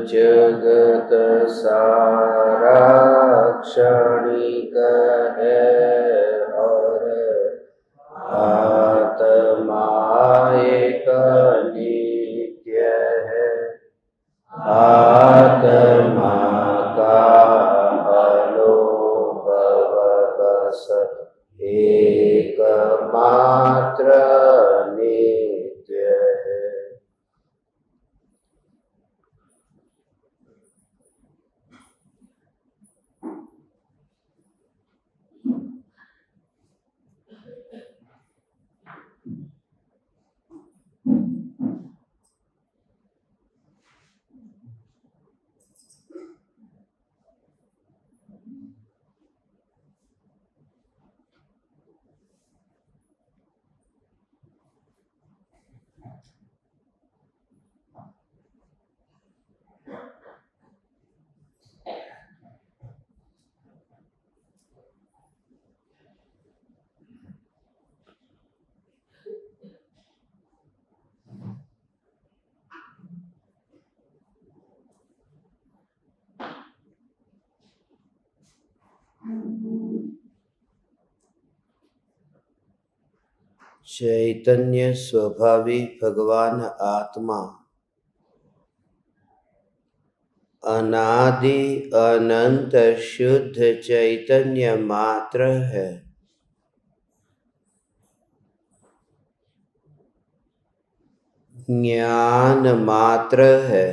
जगत सारा क्षणिक है और आत्मा एक नित्य है। आत्मा का अनुभव बस एकमात्र नित्य है। चैतन्य स्वभावी भगवान आत्मा अनादि अनंत शुद्ध चैतन्य मात्र है। ज्ञान मात्र है।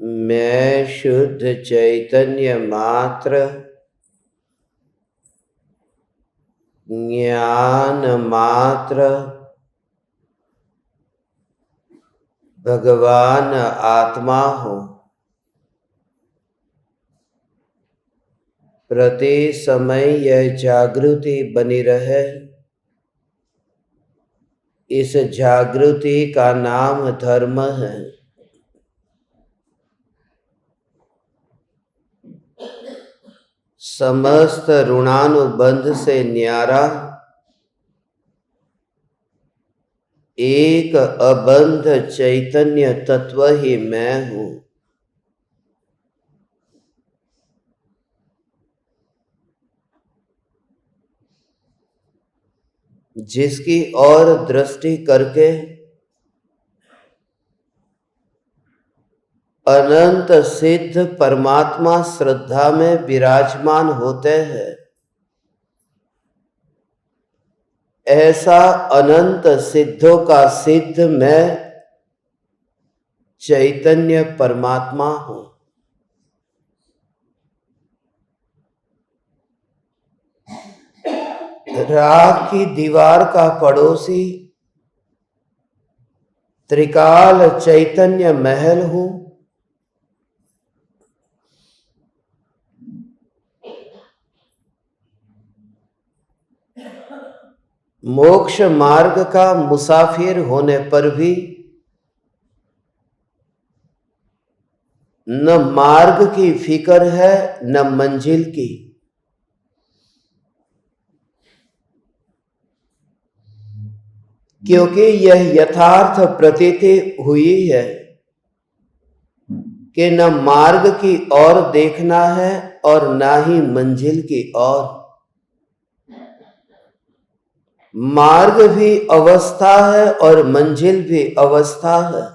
मैं शुद्ध चैतन्य मात्र, ज्ञान मात्र, भगवान आत्मा हूँ। प्रति समय यह जागृति बनी रहे, इस जागृति का नाम धर्म है। समस्त ऋणानुबंध से न्यारा एक अबंध चैतन्य तत्व ही मैं हूँ। जिसकी ओर दृष्टि करके अनंत सिद्ध परमात्मा श्रद्धा में विराजमान होते हैं, ऐसा अनंत सिद्धों का सिद्ध मैं चैतन्य परमात्मा हूँ। राख की दीवार का पड़ोसी त्रिकाल चैतन्य महल हूँ। मोक्ष मार्ग का मुसाफिर होने पर भी न मार्ग की फिक्र है न मंजिल की। क्योंकि यह यथार्थ प्रतीति हुई है कि न मार्ग की ओर देखना है और ना ही मंजिल की ओर। मार्ग भी अवस्था है और मंजिल भी अवस्था है।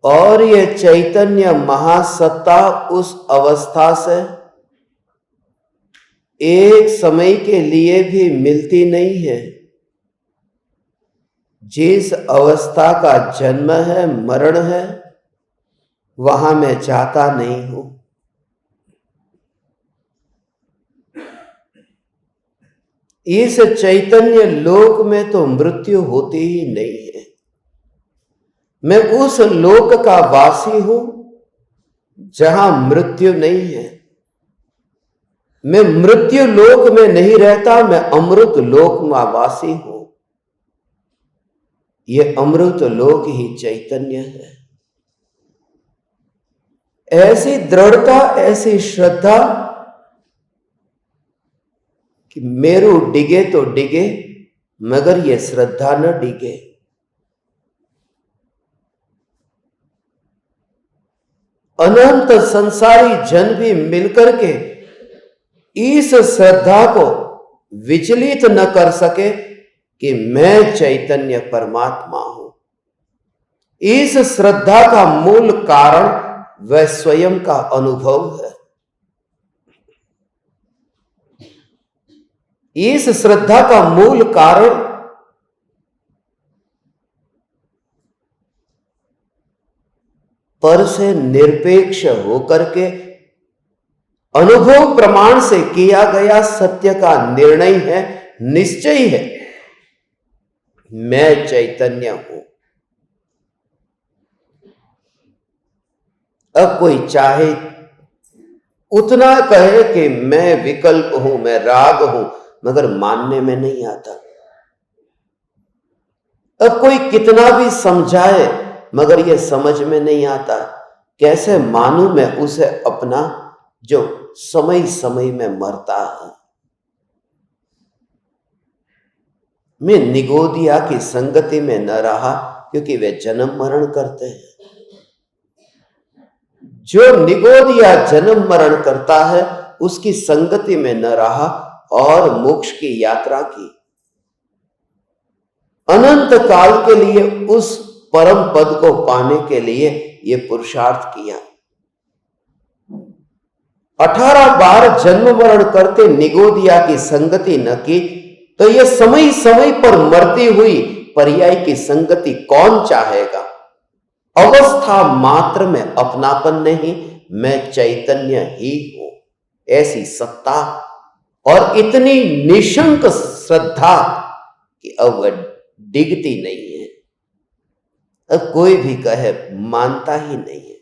और यह चैतन्य महासत्ता उस अवस्था से एक समय के लिए भी मिलती नहीं है। जिस अवस्था का जन्म है, मरण है, वहां मैं जाता नहीं हूं। इस चैतन्य लोक में तो मृत्यु होती ही नहीं है। मैं उस लोक का वासी हूं जहां मृत्यु नहीं है। मैं मृत्यु लोक में नहीं रहता, मैं अमृत लोक में वासी हूं। यह अमृत लोक ही चैतन्य है। ऐसी दृढ़ता, ऐसी श्रद्धा कि मेरू डिगे तो डिगे, मगर ये श्रद्धा न डिगे। अनंत संसारी जन भी मिलकर के इस श्रद्धा को विचलित न कर सके कि मैं चैतन्य परमात्मा हूं। इस श्रद्धा का मूल कारण वह स्वयं का अनुभव है। इस श्रद्धा का मूल कारण पर से निरपेक्ष होकर के अनुभव प्रमाण से किया गया सत्य का निर्णय है, निश्चय है, मैं चैतन्य हूं। अब कोई चाहे उतना कहे कि मैं विकल्प हूं, मैं राग हूं, मगर मानने में नहीं आता। अब कोई कितना भी समझाए मगर यह समझ में नहीं आता। कैसे मानूं मैं उसे अपना जो समय समय में मरता है। मैं निगोदिया की संगति में न रहा क्योंकि वे जन्म मरण करते हैं। जो निगोदिया जन्म मरण करता है उसकी संगति में न रहा और मोक्ष की यात्रा की, अनंत काल के लिए उस परम पद को पाने के लिए यह पुरुषार्थ किया। 18 बार जन्म मरण करते निगोदिया की संगति न की तो यह समय समय पर मरती हुई पर्याय की संगति कौन चाहेगा। अवस्था मात्र में अपनापन नहीं, मैं चैतन्य ही हूं, ऐसी सत्ता और इतनी निशंक श्रद्धा कि अब वह डिगती नहीं है। अब कोई भी कहे मानता ही नहीं है।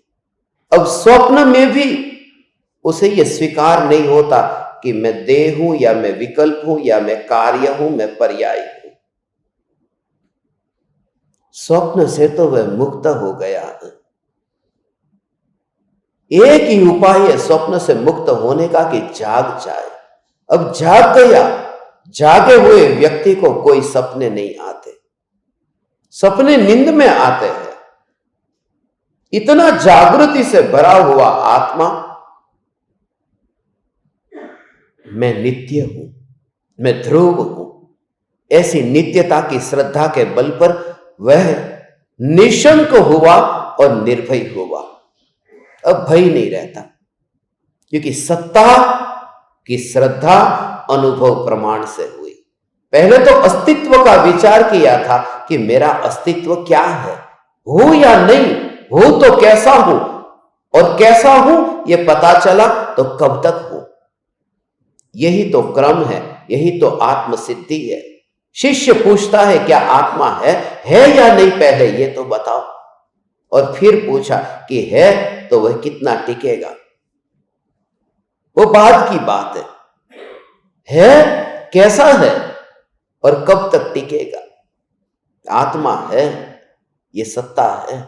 अब स्वप्न में भी उसे यह स्वीकार नहीं होता कि मैं देह हूं या मैं विकल्प हूं या मैं कार्य हूं, मैं पर्याय हूं। स्वप्न से तो वह मुक्त हो गया है। एक ही उपाय है स्वप्न से मुक्त होने का कि जाग जाए। अब जाग गया, जागे हुए व्यक्ति को कोई सपने नहीं आते, सपने नींद में आते हैं। इतना जागृति से भरा हुआ आत्मा मैं नित्य हूं, मैं ध्रुव हूं, ऐसी नित्यता की श्रद्धा के बल पर वह निशंक हुआ और निर्भय हुआ। अब भय नहीं रहता क्योंकि सत्ता की श्रद्धा अनुभव प्रमाण से हुई। पहले तो अस्तित्व का विचार किया था कि मेरा अस्तित्व क्या है, हूं या नहीं, हूं तो कैसा हूं, और कैसा हूं यह पता चला तो कब तक हूं। यही तो क्रम है, यही तो आत्म सिद्धि है। शिष्य पूछता है क्या आत्मा है या नहीं, पहले ये तो बताओ। और फिर पूछा कि है तो वह कितना टिकेगा, वो बाद की बात है कैसा है और कब तक टिकेगा। आत्मा है, ये सत्ता है।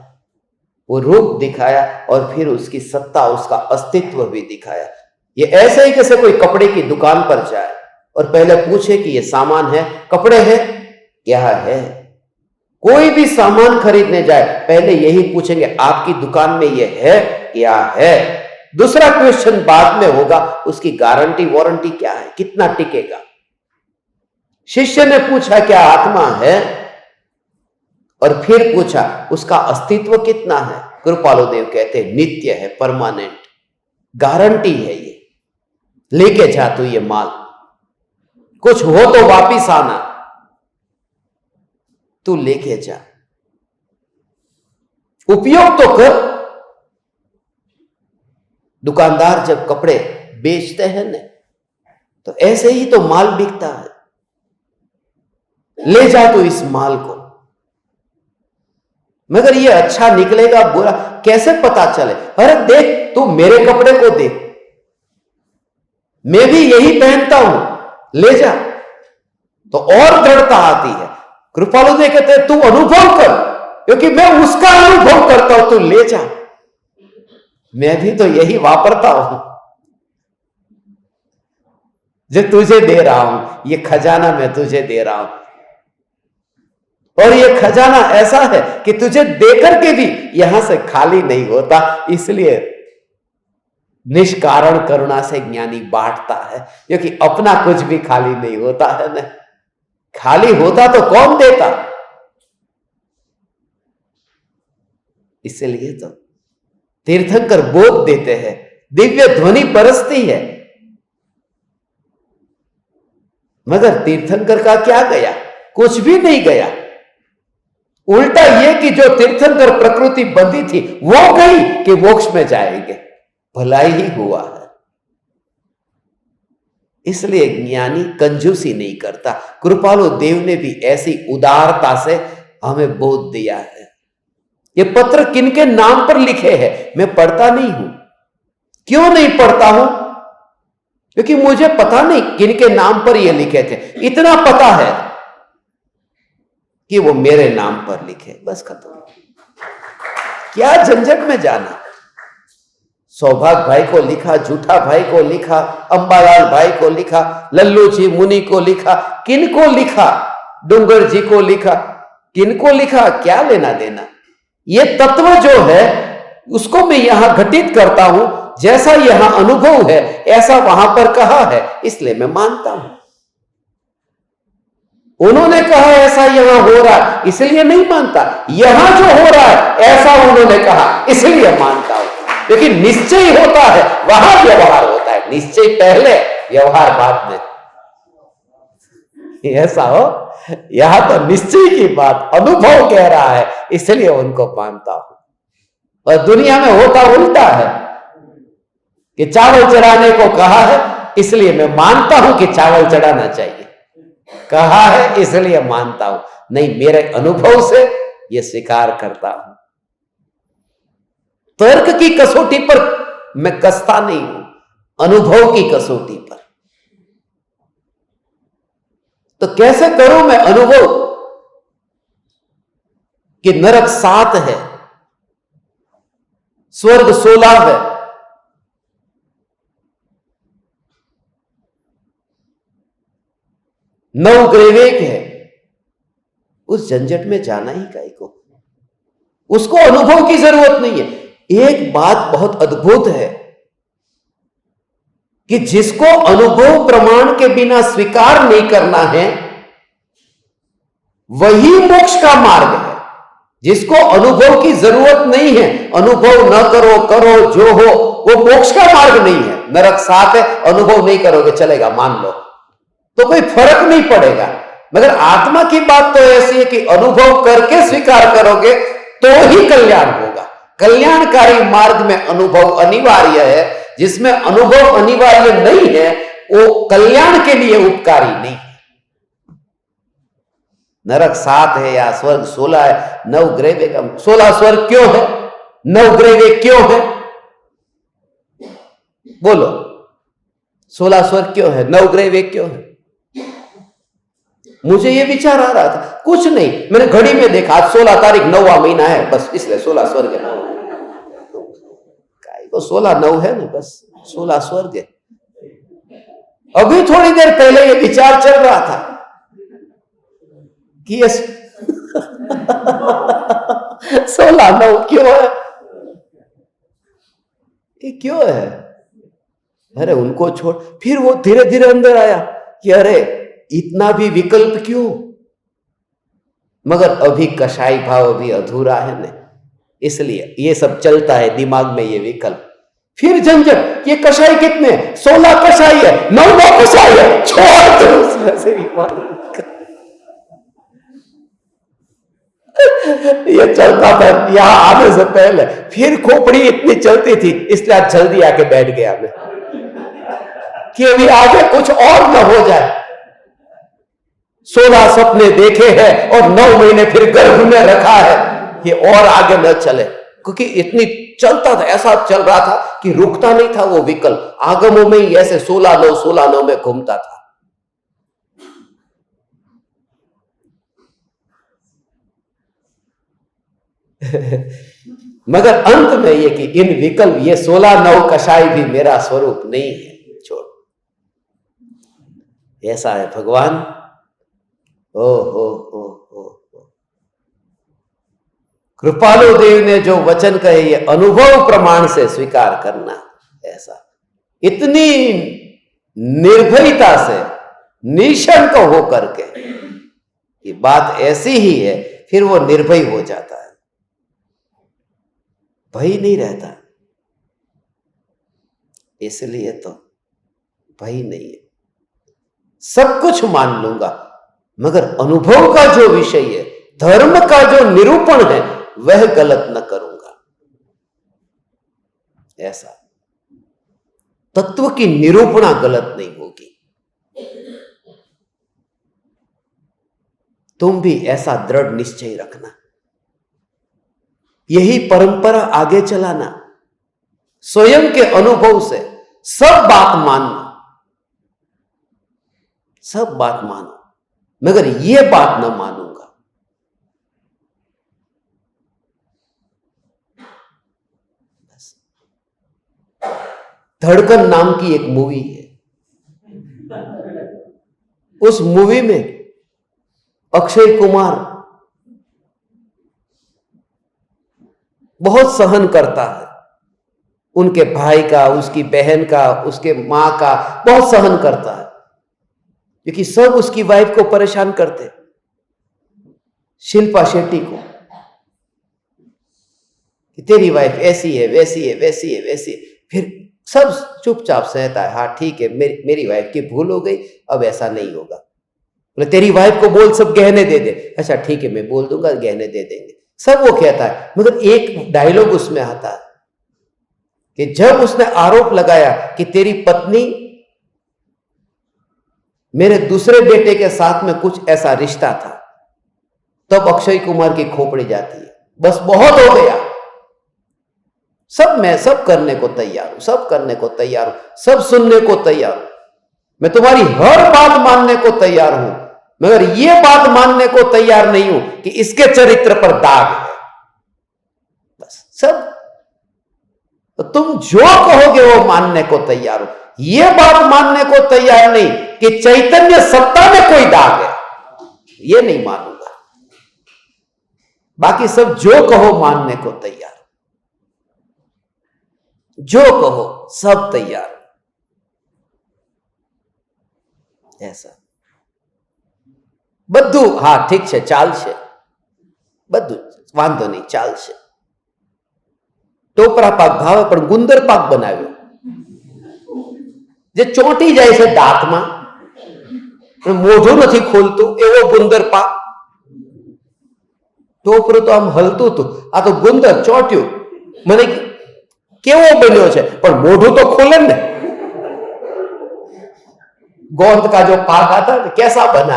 वो रूप दिखाया और फिर उसकी सत्ता, उसका अस्तित्व भी दिखाया। ये ऐसे ही जैसे कोई कपड़े की दुकान पर जाए और पहले पूछे कि ये सामान है, कपड़े हैं, क्या है। कोई भी सामान खरीदने जाए पहले यही पूछेंगे आपकी दुकान में ये है, क्या है। दूसरा क्वेश्चन बाद में होगा उसकी गारंटी वारंटी क्या है, कितना टिकेगा। शिष्य ने पूछा क्या आत्मा है, और फिर पूछा उसका अस्तित्व कितना है। कृपालुदेव कहते नित्य है, परमानेंट, गारंटी है। ये लेके जा तू ये माल, कुछ हो तो वापिस आना, तू लेके जा, उपयोग तो कर। दुकानदार जब कपड़े बेचते हैं ना तो ऐसे ही तो माल बिकता है। ले जा तू इस माल को, मगर ये अच्छा निकलेगा बुरा कैसे पता चले। अरे देख तू मेरे कपड़े को देख, मैं भी यही पहनता हूं, ले जा। तो और दृढ़ता आती है। कृपालु जी कहते हैं तू अनुभव कर, क्योंकि मैं उसका अनुभव करता हूं, तू ले जा। मैं भी तो यही वापरता हूं जो तुझे दे रहा हूं, ये खजाना मैं तुझे दे रहा हूं। और ये खजाना ऐसा है कि तुझे देकर के भी यहां से खाली नहीं होता। इसलिए निष्कारण करुणा से ज्ञानी बांटता है, क्योंकि अपना कुछ भी खाली नहीं होता है ना। खाली होता तो कौन देता। इसलिए तो तीर्थंकर बोध देते हैं, दिव्य ध्वनि बरसती है, मगर तीर्थंकर का क्या गया? कुछ भी नहीं गया। उल्टा यह कि जो तीर्थंकर प्रकृति बंधी थी वो गई कि मोक्ष में जाएंगे, भलाई ही हुआ है। इसलिए ज्ञानी कंजूसी नहीं करता। कृपालु देव ने भी ऐसी उदारता से हमें बोध दिया है। ये पत्र किनके नाम पर लिखे हैं मैं पढ़ता नहीं हूं। क्यों नहीं पढ़ता हूं? क्योंकि मुझे पता नहीं किनके नाम पर ये लिखे थे। इतना पता है कि वो मेरे नाम पर लिखे, बस खत्म। क्या झंझट में जाना। सौभाग्य भाई को लिखा, झूठा भाई को लिखा, अंबालाल भाई को लिखा, लल्लू जी मुनि को लिखा, किनको लिखा, डूंगर जी को लिखा, किनको लिखा, क्या लेना देना। ये तत्व जो है उसको मैं यहां घटित करता हूं। जैसा यहां अनुभव है ऐसा वहां पर कहा है, इसलिए मैं मानता हूं। उन्होंने कहा ऐसा यहां हो रहा है, इसलिए नहीं मानता। यहां जो हो रहा है ऐसा उन्होंने कहा, इसलिए मानता हूं। लेकिन निश्चय होता है वहां व्यवहार होता है। निश्चय पहले, व्यवहार बाद में। ऐसा हो, यहां तो निश्चय की बात, अनुभव कह रहा है, इसलिए उनको मानता हूं। और दुनिया में होता उल्टा है कि चावल चढ़ाने को कहा है, इसलिए मैं मानता हूं कि चावल चढ़ाना चाहिए। कहा है इसलिए मानता हूं, नहीं मेरे अनुभव से यह स्वीकार करता हूं। तर्क की कसौटी पर मैं कसता नहीं हूं, अनुभव की कसौटी पर। तो कैसे करूं मैं अनुभव कि नरक 7 है, स्वर्ग 16 है, नवग्रह है। उस झंझट में जाना ही काहे को? उसको अनुभव की जरूरत नहीं है। एक बात बहुत अद्भुत है कि जिसको अनुभव प्रमाण के बिना स्वीकार नहीं करना है वही मोक्ष का मार्ग है। जिसको अनुभव की जरूरत नहीं है, अनुभव न करो, करो जो हो, वो मोक्ष का मार्ग नहीं है। नरक 7 है, अनुभव नहीं करोगे चलेगा, मान लो, तो कोई फर्क नहीं पड़ेगा। मगर आत्मा की बात तो ऐसी है कि अनुभव करके स्वीकार करोगे तो ही कल्याण होगा। कल्याणकारी मार्ग में अनुभव अनिवार्य है। जिसमें अनुभव अनिवार्य नहीं है वो कल्याण के लिए उपकारी नहीं है। नरक 7 है या स्वर्ग 16 है, नवग्रह का 16 स्वर्ग क्यों है, नवग्रह क्यों है? बोलो, 16 स्वर्ग क्यों है, नवग्रह क्यों है? मुझे ये विचार आ रहा था, कुछ नहीं, मैंने घड़ी में देखा आज 16 तारीख 9वां महीना है, बस इसलिए 16 स्वर्ग है। तो 16 9 है ना, बस 16 स्वर्ग है। अभी थोड़ी देर पहले ये विचार चल रहा था कि ये 16 9 क्यों है, ये क्यों है? अरे उनको छोड़। फिर वो धीरे धीरे अंदर आया कि अरे इतना भी विकल्प क्यों? मगर अभी कषाई भाव अभी अधूरा है ना, इसलिए ये सब चलता है दिमाग में, ये विकल्प। फिर झंझट, ये कषाई कितने, 16 कषाई है, 9 कषाई है, छोड़ दो उसमें से भी। ये चलता था यहां आने से पहले। फिर खोपड़ी इतनी चलती थी, इसलिए आज जल्दी आके बैठ गया मैं कि अभी आगे कुछ और न हो जाए। 16 सपने देखे हैं और 9 महीने फिर गर्भ में रखा है, ये और आगे न चले। क्योंकि इतनी चलता था, ऐसा चल रहा था कि रुकता नहीं था वो विकल्प। आगमों में ही ऐसे 16 9 में घूमता था। मगर अंत में ये कि इन विकल्प, ये 16 9 कषाय भी मेरा स्वरूप नहीं है, छोड़। ऐसा है भगवान। ओ हो। कृपालु देव ने जो वचन कहे ये अनुभव प्रमाण से स्वीकार करना, ऐसा इतनी निर्भयता से निशंक होकर के ये बात ऐसी ही है, फिर वो निर्भय हो जाता है, भय नहीं रहता। इसलिए तो भय नहीं है, सब कुछ मान लूंगा, मगर अनुभव का जो विषय है, धर्म का जो निरूपण है, वह गलत न करूंगा। ऐसा तत्व की निरूपणा गलत नहीं होगी। तुम भी ऐसा दृढ़ निश्चय रखना, यही परंपरा आगे चलाना, स्वयं के अनुभव से सब बात मानना, सब बात मानो, मगर यह बात न मानूंगा। बस। धड़कन नाम की एक मूवी है, उस मूवी में अक्षय कुमार बहुत सहन करता है, उनके भाई का, उसकी बहन का, उसके मां का बहुत सहन करता है, क्योंकि सब उसकी वाइफ को परेशान करते, शिल्पा शेट्टी को, कि तेरी वाइफ ऐसी है, वैसी है, वैसी है, वैसी है। फिर सब चुपचाप सहता है, हाँ ठीक है, मेरी वाइफ की भूल हो गई, अब ऐसा नहीं होगा। बोले तेरी वाइफ को बोल सब गहने दे दे, अच्छा ठीक है मैं बोल दूंगा, गहने दे देंगे, सब वो कहता है। मगर एक डायलॉग उसमें आता है कि जब उसने आरोप लगाया कि तेरी पत्नी मेरे दूसरे बेटे के साथ में कुछ ऐसा रिश्ता था, तब अक्षय कुमार की खोपड़ी जाती है, बस बहुत हो गया, सब मैं सब करने को तैयार हूं, सब करने को तैयार हूं, सब सुनने को तैयार हूं, मैं तुम्हारी हर बात मानने को तैयार हूं, मगर यह बात मानने को तैयार नहीं हूं कि इसके चरित्र पर दाग है। बस सब तो तुम जो कहोगे वो मानने को तैयार हो, यह बात मानने को तैयार नहीं कि चैतन्य सत्ता में कोई दाग है, यह नहीं मानूंगा। बाकी सब जो कहो मानने को तैयार, जो कहो सब तैयार, ऐसा બધું હા ઠીક છે, ચાલશે, બધું વાંધો નહીં, ચાલશે। ટોપરા પાક ભાવે પણ ગુંદર પાક બનાવ્યો, જે ચોંટી જાય છે દાંતમાં, મોઢું નથી ખોલતું એવો ગુંદર પાક। ટોપરું તો આમ હલતું હતું, આ તો ગુંદર ચોંટ્યું, મને કેવો બન્યો છે, પણ મોઢું તો ખોલે ને। गोंद का जो पाक आता है कैसा बना,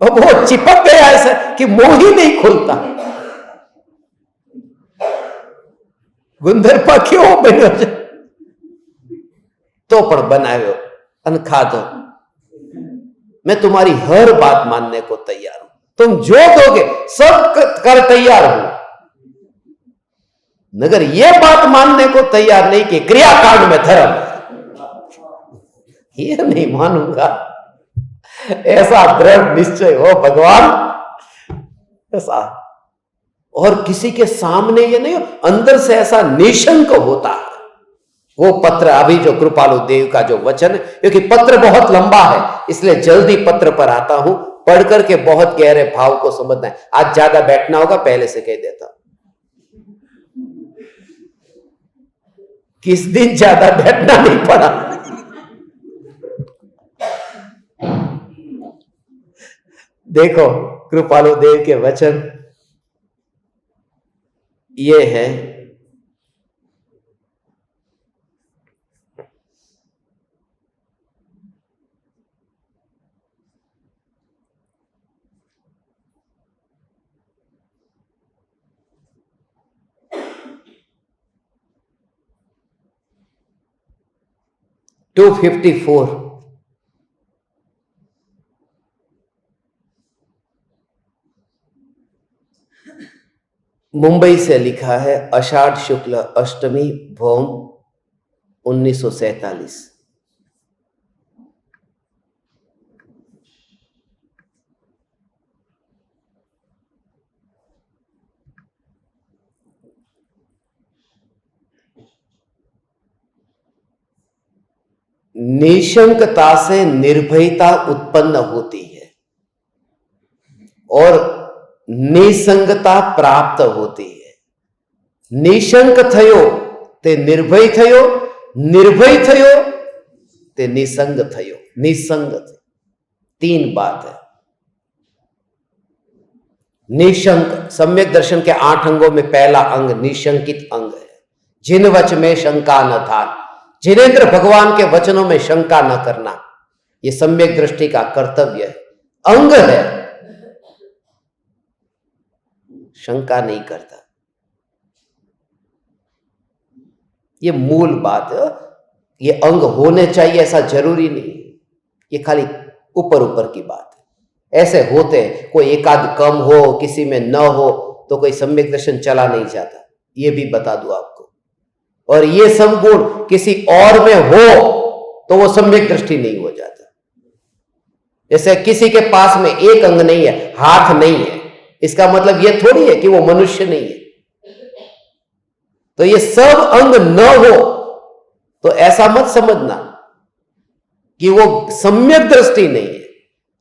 अब वो चिपक गया ऐसा कि मुंह ही नहीं खुलता। गुंदर पाक केवो बन्यो छे, तो पण बनाव्यो अने खाधो। मैं तुम्हारी हर बात मानने को तैयार हूं, तुम जो दोगे सब कर तैयार हूं, मगर यह बात मानने को तैयार नहीं कि क्रियाकांड में धर्म है, ये नहीं मानूंगा। ऐसा दृढ़ निश्चय हो भगवान, ऐसा। और किसी के सामने ये नहीं हो, अंदर से ऐसा निशंक होता है। वो पत्र अभी जो कृपालु देव का जो वचन है, क्योंकि पत्र बहुत लंबा है इसलिए जल्दी पत्र पर आता हूं, पढ़ करके बहुत गहरे भाव को समझना है। आज ज्यादा बैठना होगा, पहले से कह देता हूं, किस दिन ज्यादा बैठना नहीं पड़ा। देखो कृपालु देव के वचन ये है, टू 54 मुंबई से लिखा है, आषाढ़ शुक्ल अष्टमी भौम 1947। निशंकता से निर्भयता उत्पन्न होती है और निसंगता प्राप्त होती है। निशंक थयो ते निर्भय थयो, निर्भय थयो ते निसंग थयो। निसंग थे, तीन बात है। निशंक, सम्यक दर्शन के 8 अंगों में पहला अंग निशंकित अंग है। जिन वच में शंका न था, जिनेंद्र भगवान के वचनों में शंका न करना, यह सम्यक दृष्टि का कर्तव्य है, अंग है। शंका नहीं करता, यह मूल बात है। ये अंग होने चाहिए ऐसा जरूरी नहीं, ये खाली ऊपर ऊपर की बात है। ऐसे होते हैं, कोई एकाध कम हो, किसी में न हो तो कोई सम्यक दर्शन चला नहीं जाता, ये भी बता दूं आपको। और ये सब गुण किसी और में हो तो वो सम्यक दृष्टि नहीं हो जाता। जैसे किसी के पास में एक अंग नहीं है, हाथ नहीं है, इसका मतलब ये थोड़ी है कि वो मनुष्य नहीं है। तो ये सब अंग न हो तो ऐसा मत समझना कि वो सम्यक दृष्टि नहीं है,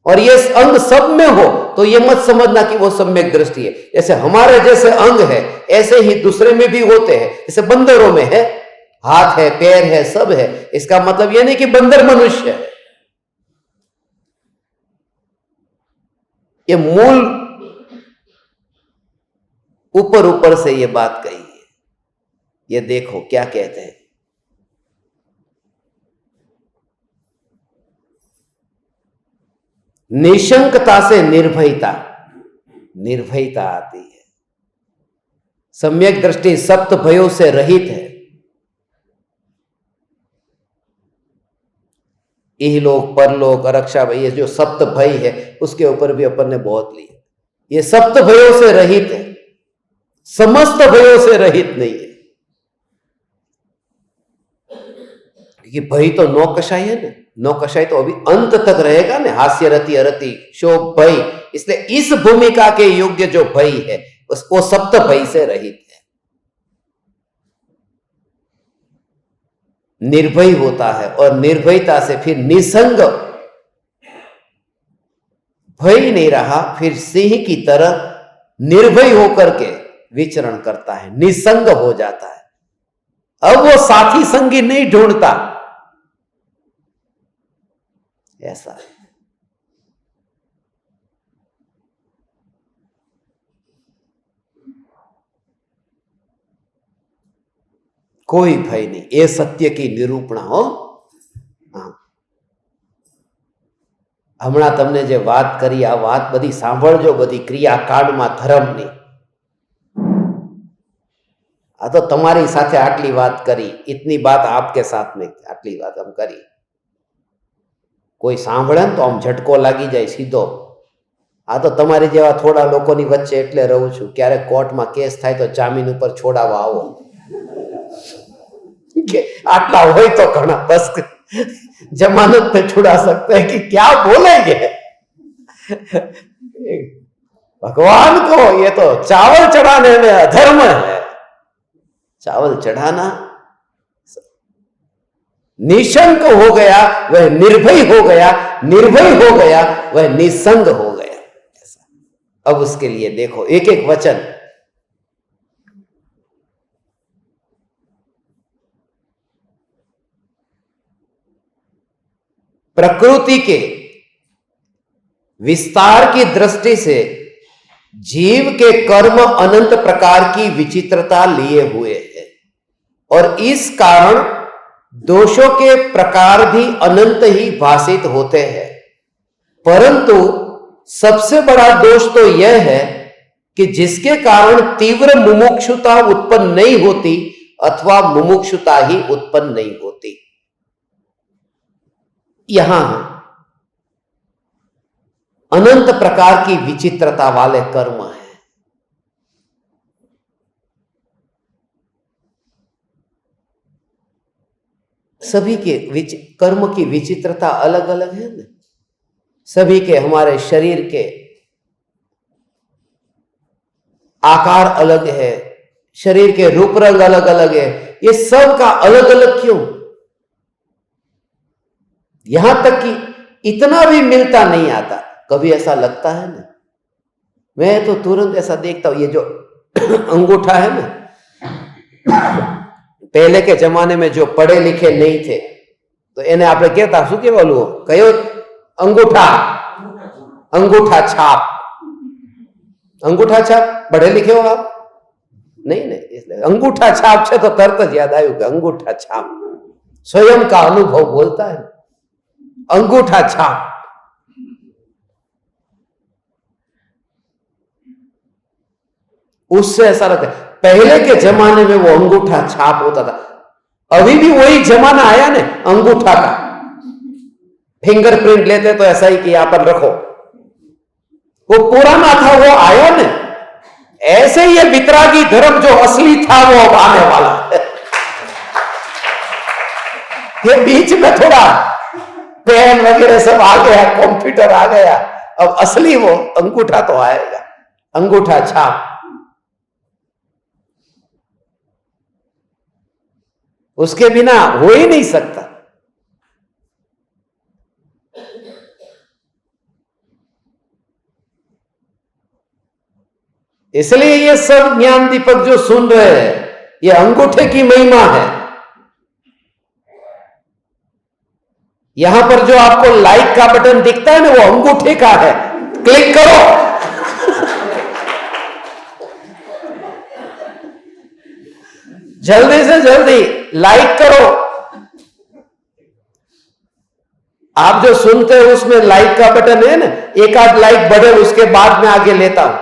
और ये अंग सब में हो तो ये मत समझना कि वो सम्यक दृष्टि है। जैसे हमारे जैसे अंग है ऐसे ही दूसरे में भी होते हैं। जैसे बंदरों में है, हाथ है, पैर है, सब है, इसका मतलब ये नहीं कि बंदर मनुष्य है। ये मूल ऊपर ऊपर से ये बात कही है। ये देखो क्या कहते हैं, निशंकता से निर्भयता, निर्भयता आती है। सम्यक दृष्टि सप्त भयों से रहित है। इहलोक, परलोक, अरक्षा भय, ये जो सप्त भय है उसके ऊपर भी अपन ने बहुत लिया। ये सप्त भयों से रहित है, समस्त भयों से रहित नहीं है। क्योंकि भय तो नौकशाई है ना, नौकशाई तो अभी अंत तक रहेगा ना, हास्य रति अरति शोक भय। इसलिए इस भूमिका के योग्य जो भय है वो सप्त भय से रहित है, निर्भय होता है। और निर्भयता से फिर निसंग, भय नहीं रहा, फिर सिंह की तरह निर्भय होकर के विचरण करता है, निसंग हो जाता है। अब वो साथी संगी नहीं ढूंढता, ऐसा है। कोई भय नहीं, ये सत्य की निरूपणा हो। हमણાં તમને જે વાત કરી આ વાત બધી સાંભળજો, બધી ક્રિયાકાંડમાં ધર્મની। આ તો તમારી સાથે આટલી વાત કરી, इतनी बात आपके साथ में आटली बात हम करी। કોઈ સાંભળે ને તો આમ ઝટકો લાગી જાય સીધો। આ તો તમારી જેવા થોડા લોકોની વચ્ચે એટલે રહું છું, ક્યારેક કોર્ટમાં કેસ થાય તો જામીન ઉપર છોડાવવા આવો કે આટલા હોય તો ઘણા, બસ जमानत पे छुड़ा सकते हैं कि क्या बोलेंगे। भगवान को ये तो चावल चढ़ाने में अधर्म है, चावल चढ़ाना। निशंक हो गया वह निर्भय हो गया, निर्भय हो गया वह निसंग हो गया। अब उसके लिए देखो एक एक वचन। प्रकृति के विस्तार की दृष्टि से जीव के कर्म अनंत प्रकार की विचित्रता लिए हुए हैं, और इस कारण दोषों के प्रकार भी अनंत ही भाषित होते हैं। परंतु सबसे बड़ा दोष तो यह है कि जिसके कारण तीव्र मुमुक्षुता उत्पन्न नहीं होती अथवा मुमुक्षुता ही उत्पन्न नहीं होती। यहां अनंत प्रकार की विचित्रता वाले कर्म हैं। सभी के कर्म की विचित्रता अलग अलग है ना। सभी के, हमारे शरीर के आकार अलग है, शरीर के रूप रंग अलग अलग है। ये सब का अलग अलग क्यों? यहां तक कि इतना भी मिलता नहीं आता। कभी ऐसा लगता है ना, मैं तो तुरंत ऐसा देखता हूं, ये जो अंगूठा है ना, पहले के जमाने में जो पढ़े लिखे नहीं थे तो એને આપણે કહેતા શું કહેવાલું કયો અંગૂઠા, અંગૂઠા છાપ, અંગૂઠા છાપ पढ़े लिखे हो आप? नहीं नहीं, इसलिए अंगूठा छाप છે तो તરત જ યાદ આવ્યું કે अंगूठा छाप स्वयं का अनुभव बोलता है। अंगूठा छाप, उससे ऐसा लगता है पहले के जमाने में वो अंगूठा छाप होता था। अभी भी वही जमाना आया ना अंगूठा का, फिंगरप्रिंट लेते तो ऐसा ही कि यहां पर रखो, वो पुराना था वो आया ना। ऐसे ही ये वितरागी धर्म जो असली था वो अब आने वाला है। ये बीच में थोड़ा पेन वगैरह सब आ गया, कंप्यूटर आ गया, अब असली वो अंगूठा तो आएगा, अंगूठा छाप। उसके बिना हो ही नहीं सकता। इसलिए ये सब ज्ञान दीपक जो सुन रहे हैं, ये अंगूठे की महिमा है। यहां पर जो आपको लाइक का बटन दिखता है ना, वो अंगूठे का है, क्लिक करो। जल्दी से जल्दी लाइक करो। आप जो सुनते हो उसमें लाइक का बटन है ना, एक आध लाइक बढ़े उसके बाद में आगे लेता हूं।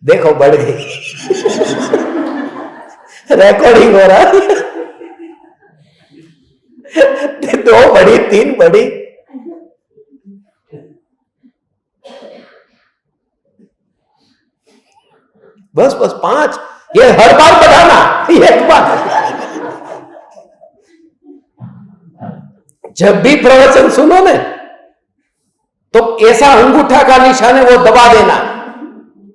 देखो बढ़ गई, रिकॉर्डिंग हो रहा है। 2 बढ़ी, 3 बढ़ी, बस 5। ये हर बार बढ़ाना, एक बार। जब भी प्रवचन सुनो ना तो ऐसा अंगूठा का निशान है वो दबा देना,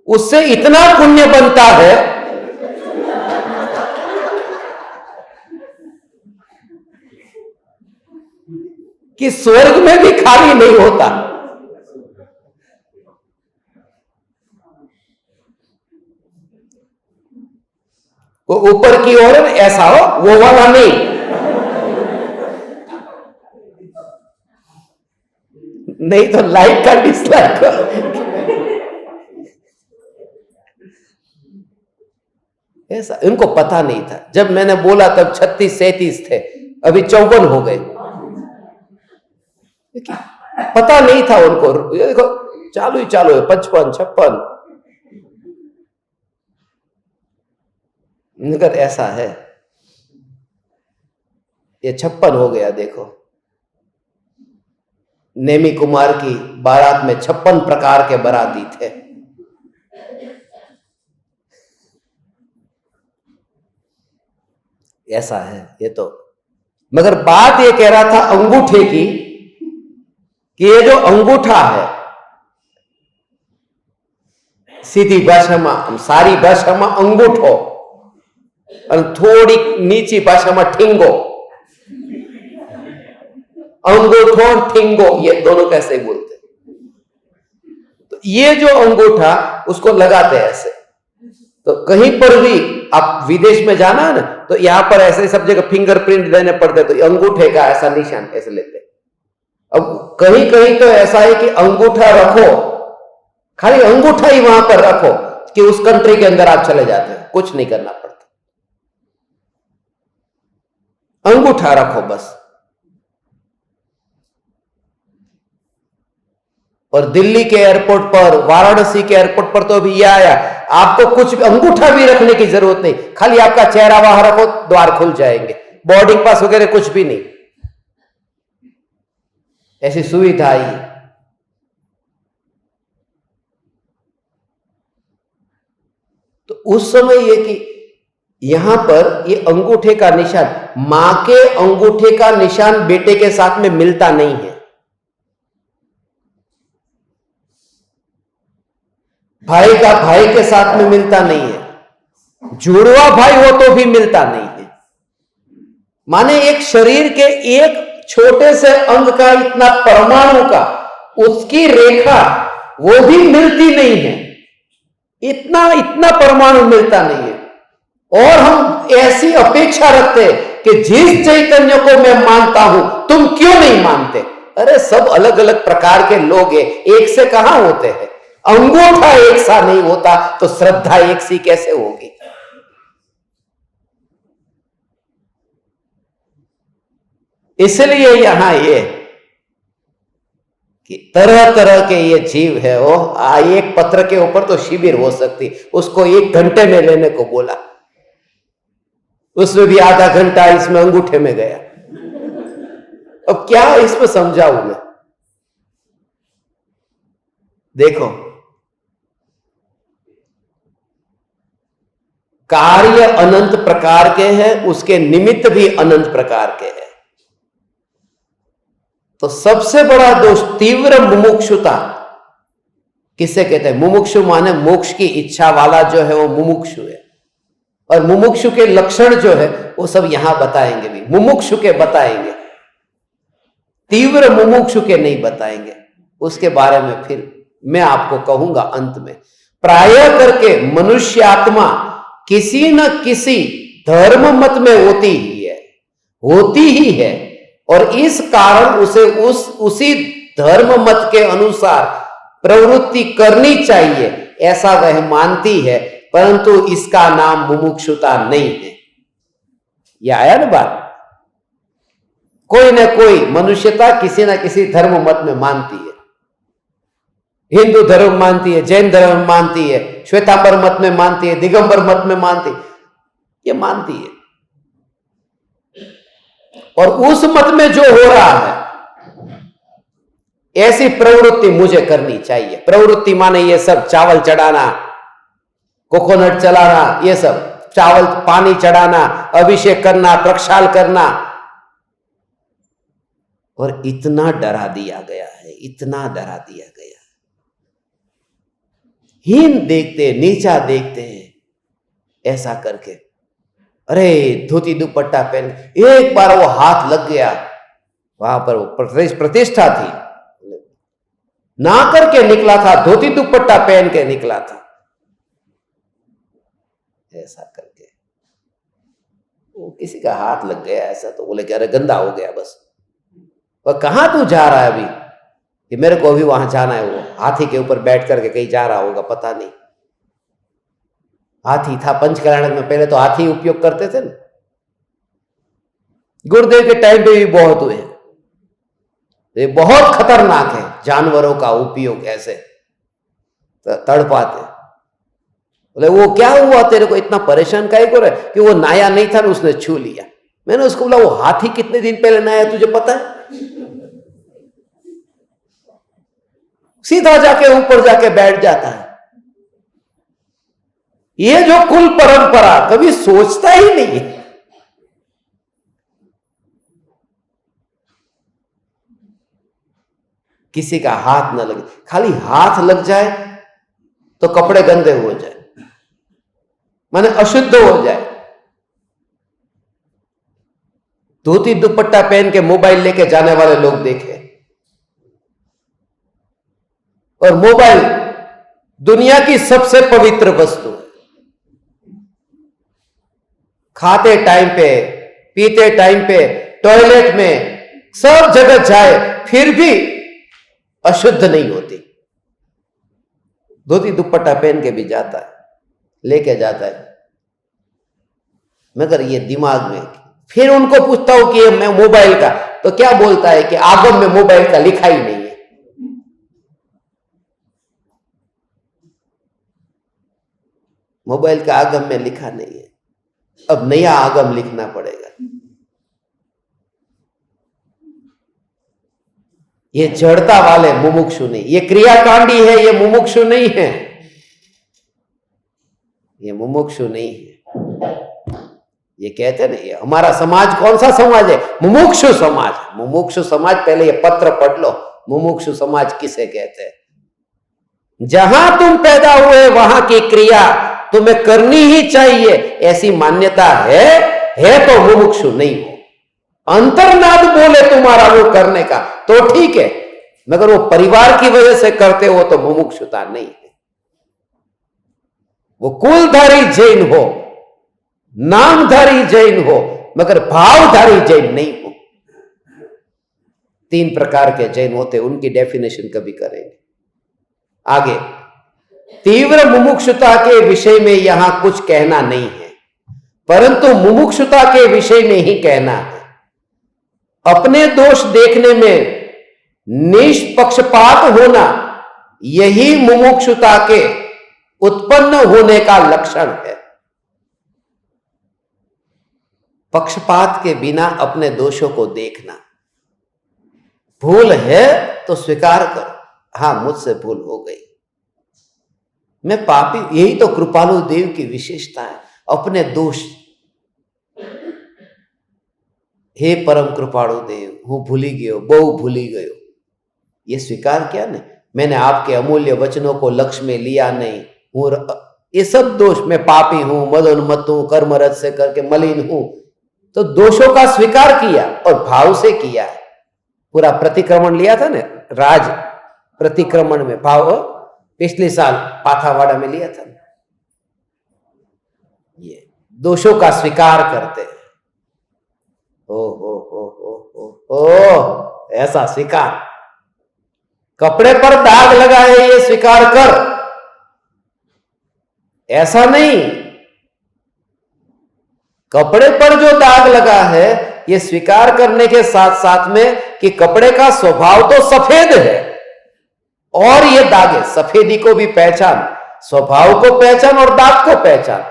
उससे इतना पुण्य बनता है कि स्वर्ग में भी खाली नहीं होता। वो ऊपर की ओर ऐसा हो, वो वाला नहीं। नहीं तो लाइक का डिसलाइक करो। ऐसा इनको पता नहीं था। जब मैंने बोला तब 36-37 थे, अभी 54 हो गए। पता नहीं था उनको। देखो चालू ही चालू है, 55-56 मगर ऐसा है, ये 56 हो गया। देखो नेमी कुमार की बारात में 56 प्रकार के बाराती थे। ऐसा है ये तो। मगर बात ये कह रहा था अंगूठे की, कि ये जो अंगूठा है, सीधी भाषाમાં, सारी भाषाમાં अंगूठो और थोड़ी नीची भाषाમાં ठिंगो। अंगूठो ठिंगो ये दोनों कैसे बोलते। तो ये जो अंगूठा उसको लगाते हैं ऐसे। तो कहीं पर भी आप विदेश में जाना है ना, तो यहां पर ऐसे सब जगह फिंगरप्रिंट देने पड़ते, तो अंगूठे का ऐसा निशान ऐसे लेते। अब कहीं कहीं तो ऐसा है कि अंगूठा रखो, खाली अंगूठा ही वहां पर रखो कि उस कंट्री के अंदर आप चले जाते हो, कुछ नहीं करना पड़ता, अंगूठा रखो बस। और दिल्ली के एयरपोर्ट पर, वाराणसी के एयरपोर्ट पर तो अभी यह आया, आपको कुछ अंगूठा भी रखने की जरूरत नहीं, खाली आपका चेहरा वहां रखो, द्वार खुल जाएंगे, बोर्डिंग पास वगैरह कुछ भी नहीं, ऐसी सुविधा आई। तो उस समय ये कि यहां पर ये अंगूठे का निशान, मां के अंगूठे का निशान बेटे के साथ में मिलता नहीं है, भाई का भाई के साथ में मिलता नहीं है। जुड़वा भाई हो तो भी मिलता नहीं है। माने एक शरीर के एक छोटे से अंग का, इतना परमाणु का, उसकी रेखा वो भी मिलती नहीं है। इतना परमाणु मिलता नहीं है। और हम ऐसी अपेक्षा रखते हैं कि जिस चैतन्य को मैं मानता हूं तुम क्यों नहीं मानते। अरे सब अलग अलग प्रकार के लोग हैं, एक से कहां होते हैं। अंगूठा एक सा नहीं होता तो श्रद्धा एक सी कैसे होगी। इसलिए यहां ये कि तरह तरह के ये जीव है। वो एक पत्र के ऊपर तो शिविर हो सकती, उसको 1 घंटे में लेने को बोला, उसमें भी आधा घंटा इसमें अंगूठे में गया। अब क्या इसमें समझाऊं मैं। देखो, कार्य अनंत प्रकार के हैं, उसके निमित्त भी अनंत प्रकार के हैं। तो सबसे बड़ा दोष तीव्र मुमुक्षुता किसे कहते हैं। मुमुक्षु माने मोक्ष की इच्छा वाला जो है वो मुमुक्षु है। और मुमुक्षु के लक्षण जो है वो सब यहां बताएंगे, भी मुमुक्षु के बताएंगे, तीव्र मुमुक्षु के नहीं बताएंगे। उसके बारे में फिर मैं आपको कहूंगा अंत में। प्रायः करके मनुष्य आत्मा किसी न किसी धर्म मत में होती ही है और इस कारण उसे उसी धर्म मत के अनुसार प्रवृत्ति करनी चाहिए, ऐसा वह मानती है, परंतु इसका नाम मुमुक्षुता नहीं है। यह आया ना बात। कोई न कोई मनुष्यता किसी न किसी धर्म मत में मानती है। हिंदू धर्म मानती है, जैन धर्म मानती है, श्वेतांबर मत में मानती है, दिगंबर मत में मानती है, ये मानती है। और उस मत में जो हो रहा है ऐसी प्रवृत्ति मुझे करनी चाहिए। प्रवृत्ति माने ये सब चावल चढ़ाना, कोकोनट चलाना, ये सब चावल पानी चढ़ाना, अभिषेक करना, प्रक्षाल करना। और इतना डरा दिया गया है, इतना डरा दिया गया। हीन देखते, नीचा देखते हैं ऐसा करके। अरे धोती दुपट्टा पहन, एक बार वो हाथ लग गया, वहां पर वो प्रतिष्ठा थी, ना करके निकला था, धोती दुपट्टा पहन के निकला था। ऐसा करके वो किसी का हाथ लग गया ऐसा, तो बोले कि अरे गंदा हो गया बस। और कहां तू जा रहा है अभी, कि मेरे को अभी वहां जाना है। वो हाथी के ऊपर बैठ करके कहीं जा रहा होगा, पता नहीं। हाथी था पंचकल्याण में, पहले तो हाथी उपयोग करते थे ना। गुरुदेव के टाइम पे भी बहुत हुए। ये बहुत खतरनाक है जानवरों का उपयोग, ऐसे तड़पाते। बोले वो क्या हुआ तेरे को इतना परेशान काहे को रहे, कि वो नाया नहीं था ना, उसने छू लिया। मैंने उसको बोला वो हाथी कितने दिन पहले नाया तुझे पता है। सीधा जाके ऊपर जाके बैठ जाता है। ये जो कुल परंपरा कभी सोचता ही नहीं है। किसी का हाथ न लगे, खाली हाथ लग जाए तो कपड़े गंदे हो जाए, माने अशुद्ध हो जाए। धोती दुपट्टा पहन के मोबाइल लेके जाने वाले लोग देखे। और मोबाइल दुनिया की सबसे पवित्र वस्तु है। खाते टाइम पे, पीते टाइम पे, टॉयलेट में, सब जगह जाए फिर भी अशुद्ध नहीं होती। धोती दुपट्टा पहन के भी जाता है, लेके जाता है, मगर ये दिमाग में। फिर उनको पूछता हूं कि मैं मोबाइल का, तो क्या बोलता है कि आगम में मोबाइल का लिखा ही नहीं है। मोबाइल का आगम में लिखा नहीं है। अब नया आगम लिखना पड़ेगा। ये जड़ता वाले मुमुक्षु नहीं, ये क्रियाकांडी है, ये मुमुक्षु नहीं है, ये मुमुक्षु नहीं है। ये कहते नहीं, ये हमारा समाज कौन सा समाज है, मुमुक्षु समाज। मुमुक्षु समाज, पहले ये पत्र पढ़ लो, मुमुक्षु समाज किसे कहते हैं। जहां तुम पैदा हुए वहां की क्रिया तुम्हें करनी ही चाहिए, ऐसी मान्यता है तो मुमुक्षु नहीं हो। अंतर्नाद बोले तुम्हारा वो करने का तो ठीक है, मगर वो परिवार की वजह से करते हो तो मुमुक्षुता नहीं है। वो कुलधारी जैन हो, नामधारी जैन हो, मगर भावधारी जैन नहीं हो। 3 प्रकार के जैन होते, उनकी डेफिनेशन कभी करेंगे आगे। तीव्र मुमुक्षुता के विषय में यहां कुछ कहना नहीं है, परंतु मुमुक्षुता के विषय में ही कहना है। अपने दोष देखने में निष्पक्षपात होना, यही मुमुक्षुता के उत्पन्न होने का लक्षण है। पक्षपात के बिना अपने दोषों को देखना। भूल है तो स्वीकार करो, हां मुझसे भूल हो गई, मैं पापी। यही तो कृपालु देव की विशेषता है, अपने दोष। हे परम कृपालु देव, हूं भूली गयो, बहु भूली गयो, ये स्वीकार किया नहीं। मैंने आपके अमूल्य वचनों को लक्ष्य में लिया नहीं, ये सब दोष, मैं पापी हूं, मदोन्मत्त हूं, कर्मरत से करके मलिन हूं, तो दोषों का स्वीकार किया और भाव से किया है। पूरा प्रतिक्रमण लिया था ना, राज प्रतिक्रमण में भाव, पिछले साल पाथावाड़ा में लिया था। ये दोषों का स्वीकार करते हैं। ओ ऐसा स्वीकार। कपड़े पर दाग लगा है, ये स्वीकार कर, ऐसा नहीं। कपड़े पर जो दाग लगा है, ये स्वीकार करने के साथ साथ में कि कपड़े का स्वभाव तो सफेद है और ये दाग है। सफेदी को भी पहचान, स्वभाव को पहचान और दाग को पहचान।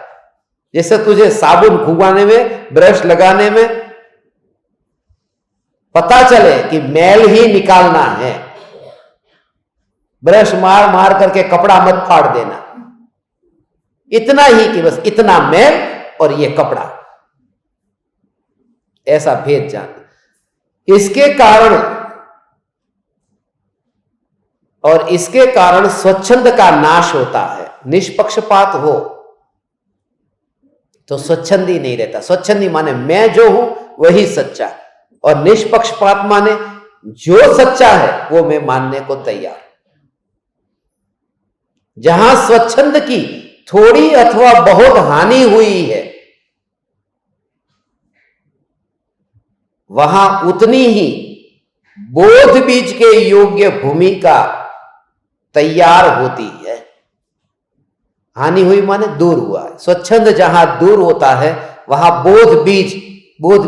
जैसे तुझे साबुन घुमाने में, ब्रश लगाने में पता चले कि मैल ही निकालना है, ब्रश मार मार करके कपड़ा मत फाड़ देना, इतना ही कि बस इतना मैल और ये कपड़ा, ऐसा भेद जान। इसके कारण स्वच्छंद का नाश होता है। निष्पक्षपात हो तो स्वच्छंदी नहीं रहता। स्वच्छंदी माने मैं जो हूं वही सच्चा, और निष्पक्षपात माने जो सच्चा है वो मैं मानने को तैयार। जहां स्वच्छंद की थोड़ी अथवा बहुत हानि हुई है, वहां उतनी ही बोध बीज के योग्य भूमिका तैयार होती है। हानि हुई माने दूर हुआ है। स्वच्छंद जहां दूर होता है वहां बोध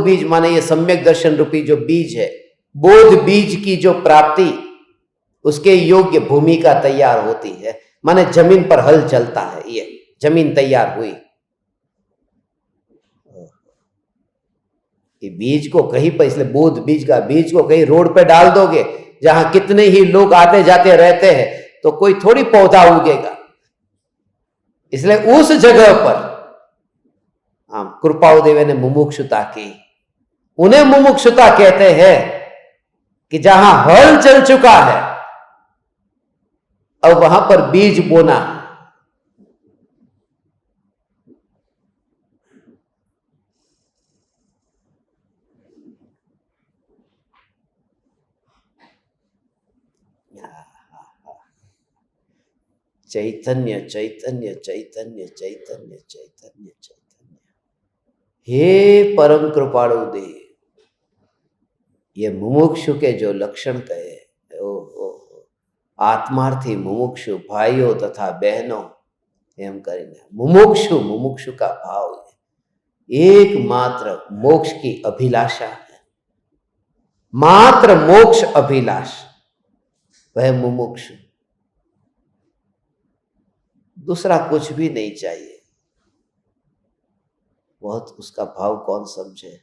बीज माने ये सम्यक दर्शन रूपी जो बीज है, बोध बीज की जो प्राप्ति, उसके योग्य भूमिका तैयार होती है। माने जमीन पर हल चलता है, ये जमीन तैयार हुई। कि बीज को कहीं पर, इसलिए बोध बीज का बीज को कहीं रोड पे डाल दोगे जहां कितने ही लोग आते जाते रहते हैं तो कोई थोड़ी पौधा उगेगा। इसलिए उस जगह पर कृपालु देव ने मुमुक्षुता की। उन्हें मुमुक्षुता कहते हैं कि जहां हल चल चुका है अब वहां पर बीज बोना। चैतन्य चैतन्य चैतन्य चैतन्य चैतन्य चैतन्य। हे परम कृपालु देव, ये मुमुक्षु के जो लक्षण कहे, आत्मार्थी मुमुक्षु भाइयों तथा बहनों, एम करेंगे मुमुक्षु का भाव है। एकमात्र मोक्ष की अभिलाषा है, मात्र मोक्ष अभिलाष, वह मुमुक्षु। दूसरा कुछ भी नहीं चाहिए। बहुत उसका भाव कौन समझे।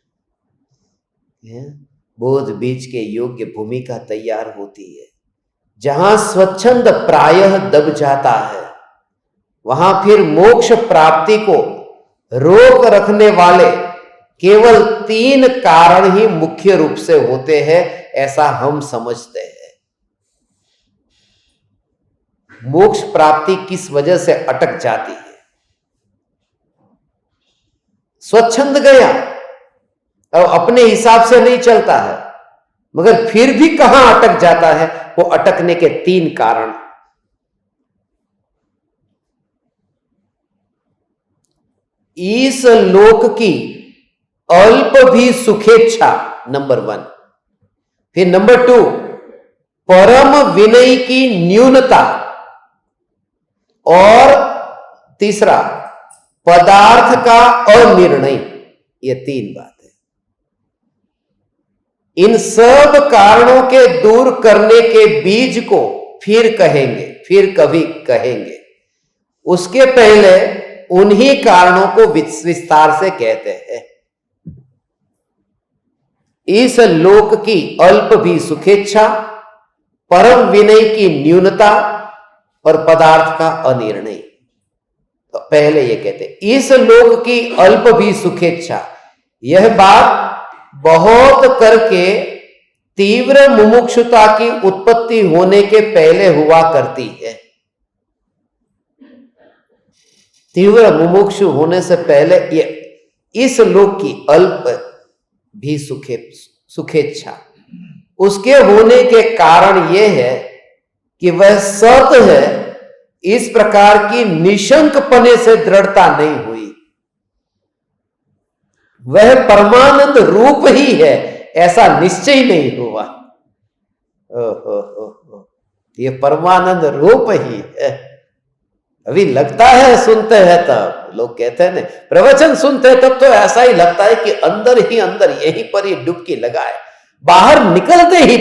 बोध बीज के योग्य भूमिका तैयार होती है। जहां स्वच्छंद प्रायः दब जाता है वहां फिर मोक्ष प्राप्ति को रोक रखने वाले केवल 3 कारण ही मुख्य रूप से होते हैं, ऐसा हम समझते हैं। मोक्ष प्राप्ति किस वजह से अटक जाती है? स्वच्छंद गया और अपने हिसाब से नहीं चलता है, मगर फिर भी कहां अटक जाता है? वो अटकने के 3 कारण। इस लोक की अल्प भी सुखेच्छा, नंबर 1। फिर नंबर 2, परम विनय की न्यूनता, और तीसरा, पदार्थ का अनिर्णय। ये 3 बात है। इन सब कारणों के दूर करने के बीज को फिर कहेंगे, फिर कभी कहेंगे। उसके पहले उन्हीं कारणों को विस्तार से कहते हैं। इस लोक की अल्प भी सुखेच्छा, परम विनय की न्यूनता और पदार्थ का अनिर्णय। तो पहले ये कहते, इस लोक की अल्प भी सुखेच्छा। यह बात बहुत करके तीव्र मुमुक्षुता की उत्पत्ति होने के पहले हुआ करती है। तीव्र मुमुक्षु होने से पहले ये इस लोक की अल्प भी सुखेच्छा, उसके होने के कारण यह है कि वह सत है। इस प्रकार की निशंकपने से दृढ़ता नहीं हुई। वह परमानंद रूप ही है, ऐसा निश्चय नहीं हुआ। ये परमानंद रूप ही है। अभी लगता है सुनते हैं तब, लोग कहते हैं ना, प्रवचन सुनते हैं तब तो ऐसा ही लगता है कि अंदर ही अंदर यहीं पर ही डुबकी लगाए, बाहर निकलते ही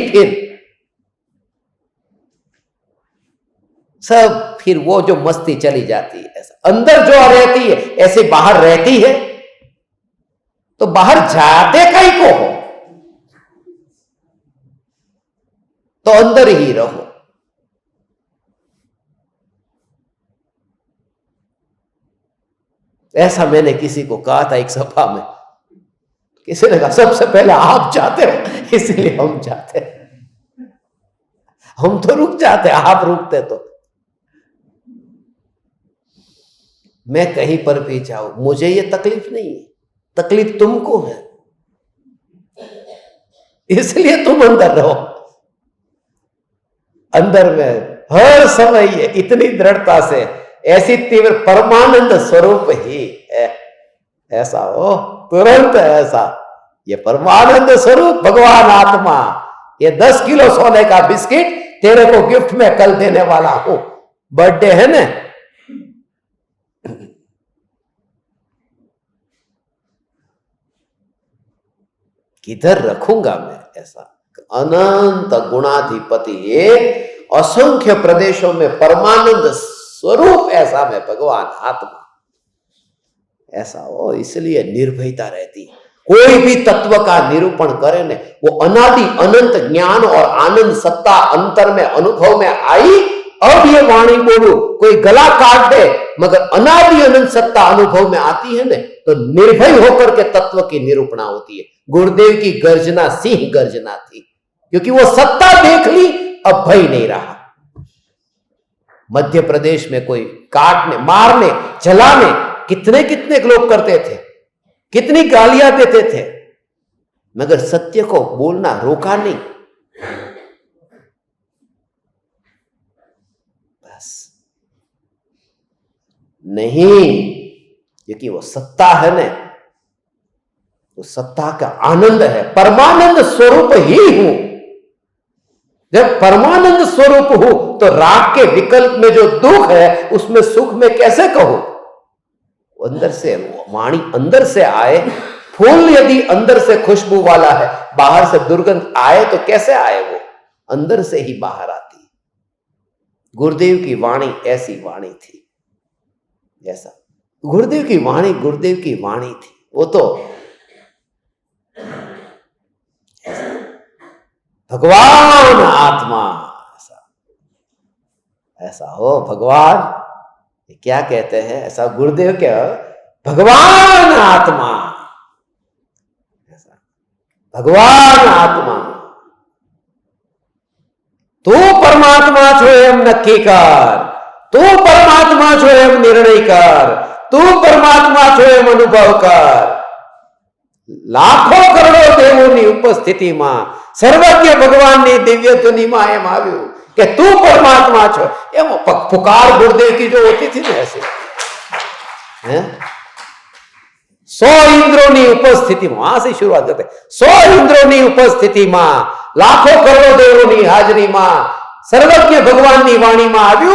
फिर वो जो मस्ती चली जाती है। ऐसा अंदर जो रहती है ऐसे बाहर रहती है, तो बाहर जाते कहीं को हो, तो अंदर ही रहो। ऐसा मैंने किसी को कहा था एक सभा में। किसी ने कहा सबसे पहले आप जाते हो इसलिए हम जाते हैं, हम तो रुक जाते, आप रुकते तो। मैं कहीं पर भी जाऊं, मुझे ये तकलीफ नहीं है, तकलीफ तुमको है, इसलिए तुम अंदर रहो। अंदर में हर समय ये इतनी दृढ़ता से, ऐसी तीव्र परमानंद स्वरूप ही है। ऐसा हो तुरंत ऐसा, ये परमानंद स्वरूप भगवान आत्मा, ये 10 किलो सोने का बिस्किट तेरे को गिफ्ट में कल देने वाला हूं, बर्थडे है ना। किधर रखूंगा मैं? ऐसा अनंत गुणाधिपति, एक असंख्य प्रदेशों में परमानंद स्वरूप, ऐसा में भगवान आत्मा ऐसा हो, इसलिए निर्भयता रहती है। कोई भी तत्व का निरूपण करे ने, वो अनादि अनंत ज्ञान और आनंद सत्ता अंतर में अनुभव में आई। अब ये वाणी बोलू, कोई गला काट दे, मगर अनादि अनंत सत्ता अनुभव में आती है ने, तो निर्भय होकर के तत्व की निरूपणा होती है। गुरुदेव की गर्जना सिंह गर्जना थी, क्योंकि वो सत्ता देख ली, अब भय नहीं रहा। मध्य प्रदेश में कोई काटने, मारने, जलाने कितने कितने लोग करते थे, कितनी गालियां देते थे, मगर सत्य को बोलना रोका नहीं। बस नहीं, क्योंकि वो सत्ता है ना, वो सत्ता का आनंद है। परमानंद स्वरूप ही हूं। जब परमानंद स्वरूप हूं तो राग के विकल्प में जो दुख है उसमें सुख में कैसे कहूं? अंदर से वाणी अंदर से आए। फूल यदि अंदर से खुशबू वाला है, बाहर से दुर्गंध आए तो कैसे आए? वो अंदर से ही बाहर आती है। गुरुदेव की वाणी ऐसी वाणी थी। ऐसा गुरुदेव की वाणी थी। वो तो भगवान आत्मा ऐसा हो। भगवान क्या कहते हैं? ऐसा गुरुदेव क्या, भगवान आत्मा, ऐसा भगवान आत्मा। तू परमात्मा छो एम नक्की कर, तू परमात्मा छो एम निर्णय कर, तू परमात्मा छो एम अनुभव कर। લાખો કરોડો દેવોની ઉપસ્થિતિમાં સર્વજ્ઞ ભગવાનની દિવ્ય ધુનીમાં એમ આવ્યું કે તું પરમાત્મા છો। એમ પુકાર ગુરુદેવ की जो होती थी ना ऐसे, हैं 100 इंद्रों उपस्थिति में, वहां से शुरुआत करते, 100 इंद्रों उपस्थिति में लाखों करोड़ों देवों हाजरी में सर्वज्ञ भगवान वाणी में आव्यू।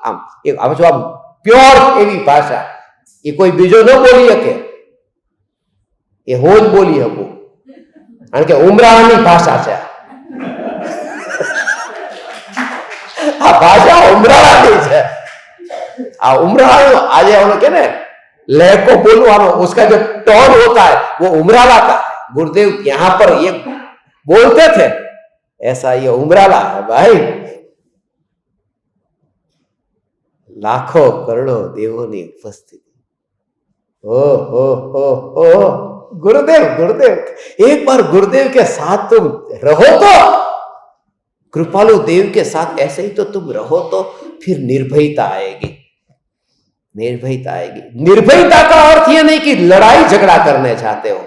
आम एक जो आम प्योर एवी भाषा ये कोई बीजो न बोली सके, ये होज बोली सकू, कारण के उमरानी भाषा है। आ भाषा उमरानी है। आ उमरानो आज हम के ने लहको बोलवानो, उसका जो टोन होता है वो उमराला का। गुरुदेव यहां पर ये बोलते थे, ऐसा ये उमराला है भाई। लाखों करोड़ों देवों की उपस्थिति। ओ गुरुदेव, गुरुदेव एक बार गुरुदेव के साथ तुम रहो तो, कृपालु देव के साथ ऐसे ही तो तुम रहो तो फिर निर्भयता आएगी, निर्भयता आएगी। निर्भयता का अर्थ यह नहीं कि लड़ाई झगड़ा करने चाहते हो,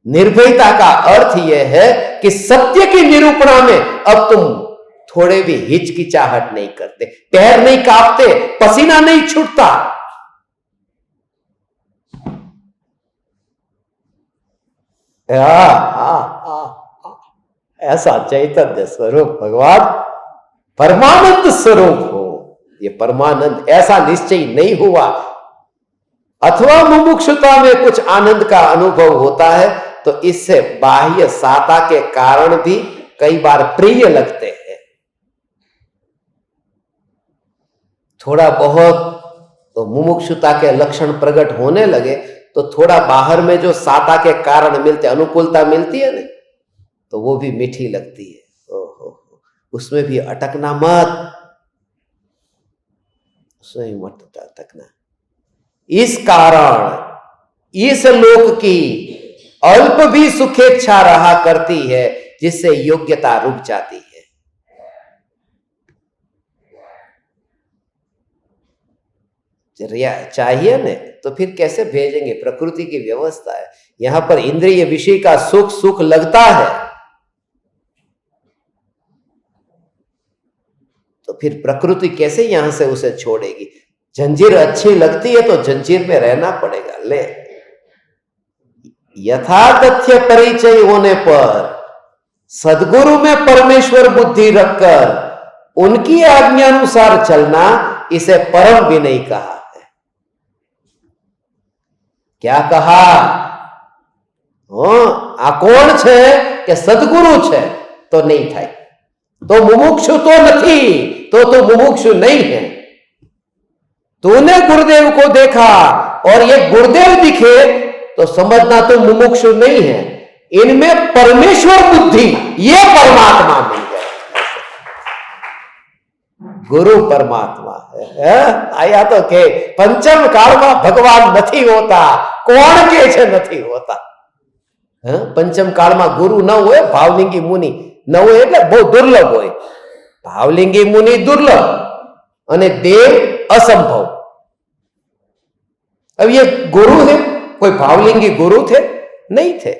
निर्भयता का अर्थ यह है कि सत्य की निरूपणा में अब तुम थोड़े भी हिचकिचाहट नहीं करते, पैर नहीं कांपते, पसीना नहीं छूटता। ऐसा चैतन्य स्वरूप भगवान परमानंद स्वरूप हो। ये परमानंद ऐसा निश्चय नहीं हुआ, अथवा मुमुक्षुता में कुछ आनंद का अनुभव होता है तो इससे बाह्य साता के कारण भी कई बार प्रिय लगते हैं। थोड़ा बहुत तो मुमुक्षुता के लक्षण प्रकट होने लगे तो थोड़ा बाहर में जो साता के कारण मिलते, अनुकूलता मिलती है ना, तो वो भी मीठी लगती है। ओहो, उसमें भी अटकना मत, उसमें मत अटकना। इस कारण इस लोक की अल्प भी सुखेच्छा रहा करती है, जिससे योग्यता रुक जाती है। चाहिए न तो फिर कैसे भेजेंगे? प्रकृति की व्यवस्था है। यहां पर इंद्रिय विषय का सुख सुख लगता है तो फिर प्रकृति कैसे यहां से उसे छोड़ेगी? जंजीर अच्छी लगती है तो जंजीर में रहना पड़ेगा। ले, यथातथ्य परिचय होने पर सदगुरु में परमेश्वर बुद्धि रखकर उनकी आज्ञानुसार चलना, इसे परम विनय कहा है। क्या कहा? आ कोण छे के सदगुरु छे तो नहीं थाय, तो मुमुक्षु तो नहीं, तो मुमुक्षु नहीं है। तूने गुरुदेव को देखा और ये गुरुदेव दिखे तो समझना तो मुमुक्षु नहीं है, इनमें परमेश्वर बुद्धि, ये परमात्मा मिल गए। गुरु परमात्मा है। आया तो के पंचम काल में भगवान नहीं होता, कोण के छे नहीं होता? पंचम काल में गुरु न होए, भावलिंगी मुनि न होए એટલે બહુ દુર્લભ હોય। ભાવલિંગી મુનિ दुर्लभ અને देव असंभव। अब ये गुरु है, कोई भावलिंगी गुरु थे? नहीं थे,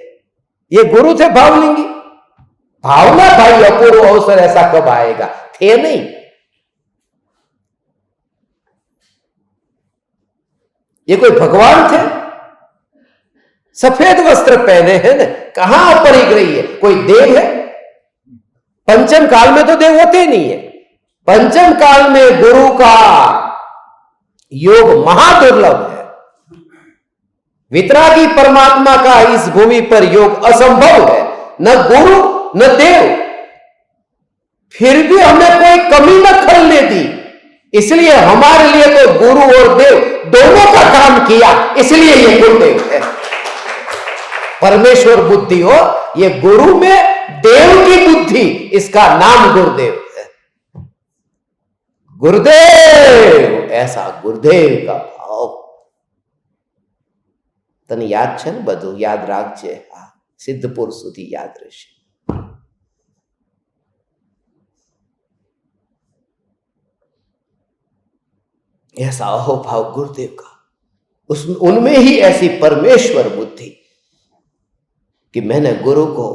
ये गुरु थे भावलिंगी। भावना भाई अपूर्व अवसर ऐसा कब आएगा? थे नहीं। ये कोई भगवान थे? सफेद वस्त्र पहने हैं ना, कहां परिग्रही है? कोई देव है? पंचम काल में तो देव होते नहीं है। पंचम काल में गुरु का योग महादुर्लभ है। वितरागी परमात्मा का इस भूमि पर योग असंभव है। न गुरु न देव, फिर भी हमें कोई कमी न खलने दी, इसलिए हमारे लिए तो गुरु और देव दोनों का काम किया, इसलिए ये गुरुदेव है। परमेश्वर बुद्धि हो, ये गुरु में देव की बुद्धि, इसका नाम गुरुदेव है। गुरुदेव, ऐसा गुरुदेव का भाव तने याद छे ने? बधु याद राखजे। सिद्धपुर सुधी याद रहेशे। ऐसा अहोभाव गुरुदेव का, उनमें ही ऐसी परमेश्वर बुद्धि। कि मैंने गुरु को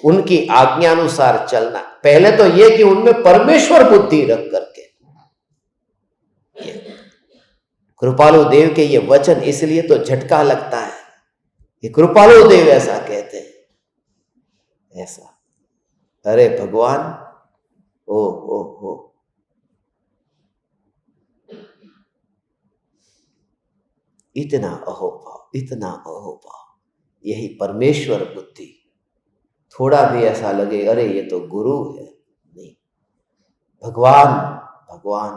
उनकी आज्ञानुसार चलना। पहले तो ये कि उनमें परमेश्वर बुद्धि रख करके। कृपालु देव के ये वचन इसलिए तो झटका लगता है, ये कृपालु देव ऐसा कहते हैं, ऐसा। अरे भगवान, ओ इतना अहोभाव, इतना अहोभाव, यही परमेश्वर बुद्धि। थोड़ा भी ऐसा लगे अरे ये तो गुरु है, नहीं, भगवान भगवान,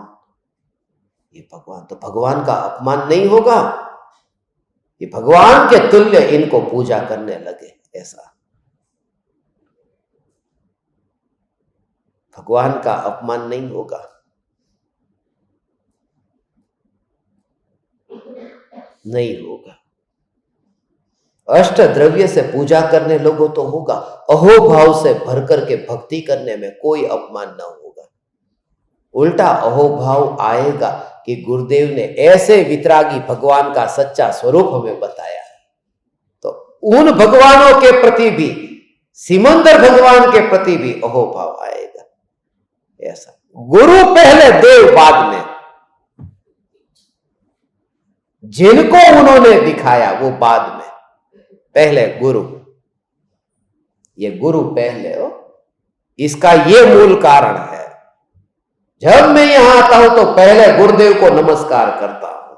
ये भगवान, तो भगवान का अपमान नहीं होगा, ये भगवान के तुल्य इनको पूजा करने लगे, ऐसा। भगवान का अपमान नहीं होगा, नहीं होगा। अष्ट द्रव्य से पूजा करने लोगों तो होगा, अहोभाव से भर करके भक्ति करने में कोई अपमान न होगा। उल्टा अहोभाव आएगा कि गुरुदेव ने ऐसे वितरागी भगवान का सच्चा स्वरूप हमें बताया है, तो उन भगवानों के प्रति भी, सिमंदर भगवान के प्रति भी अहोभाव आएगा, ऐसा। गुरु पहले, देव बाद में। जिनको उन्होंने दिखाया वो बाद में, पहले गुरु। ये गुरु पहले हो, इसका ये मूल कारण है। जब मैं यहां आता हूं तो पहले गुरुदेव को नमस्कार करता हूं,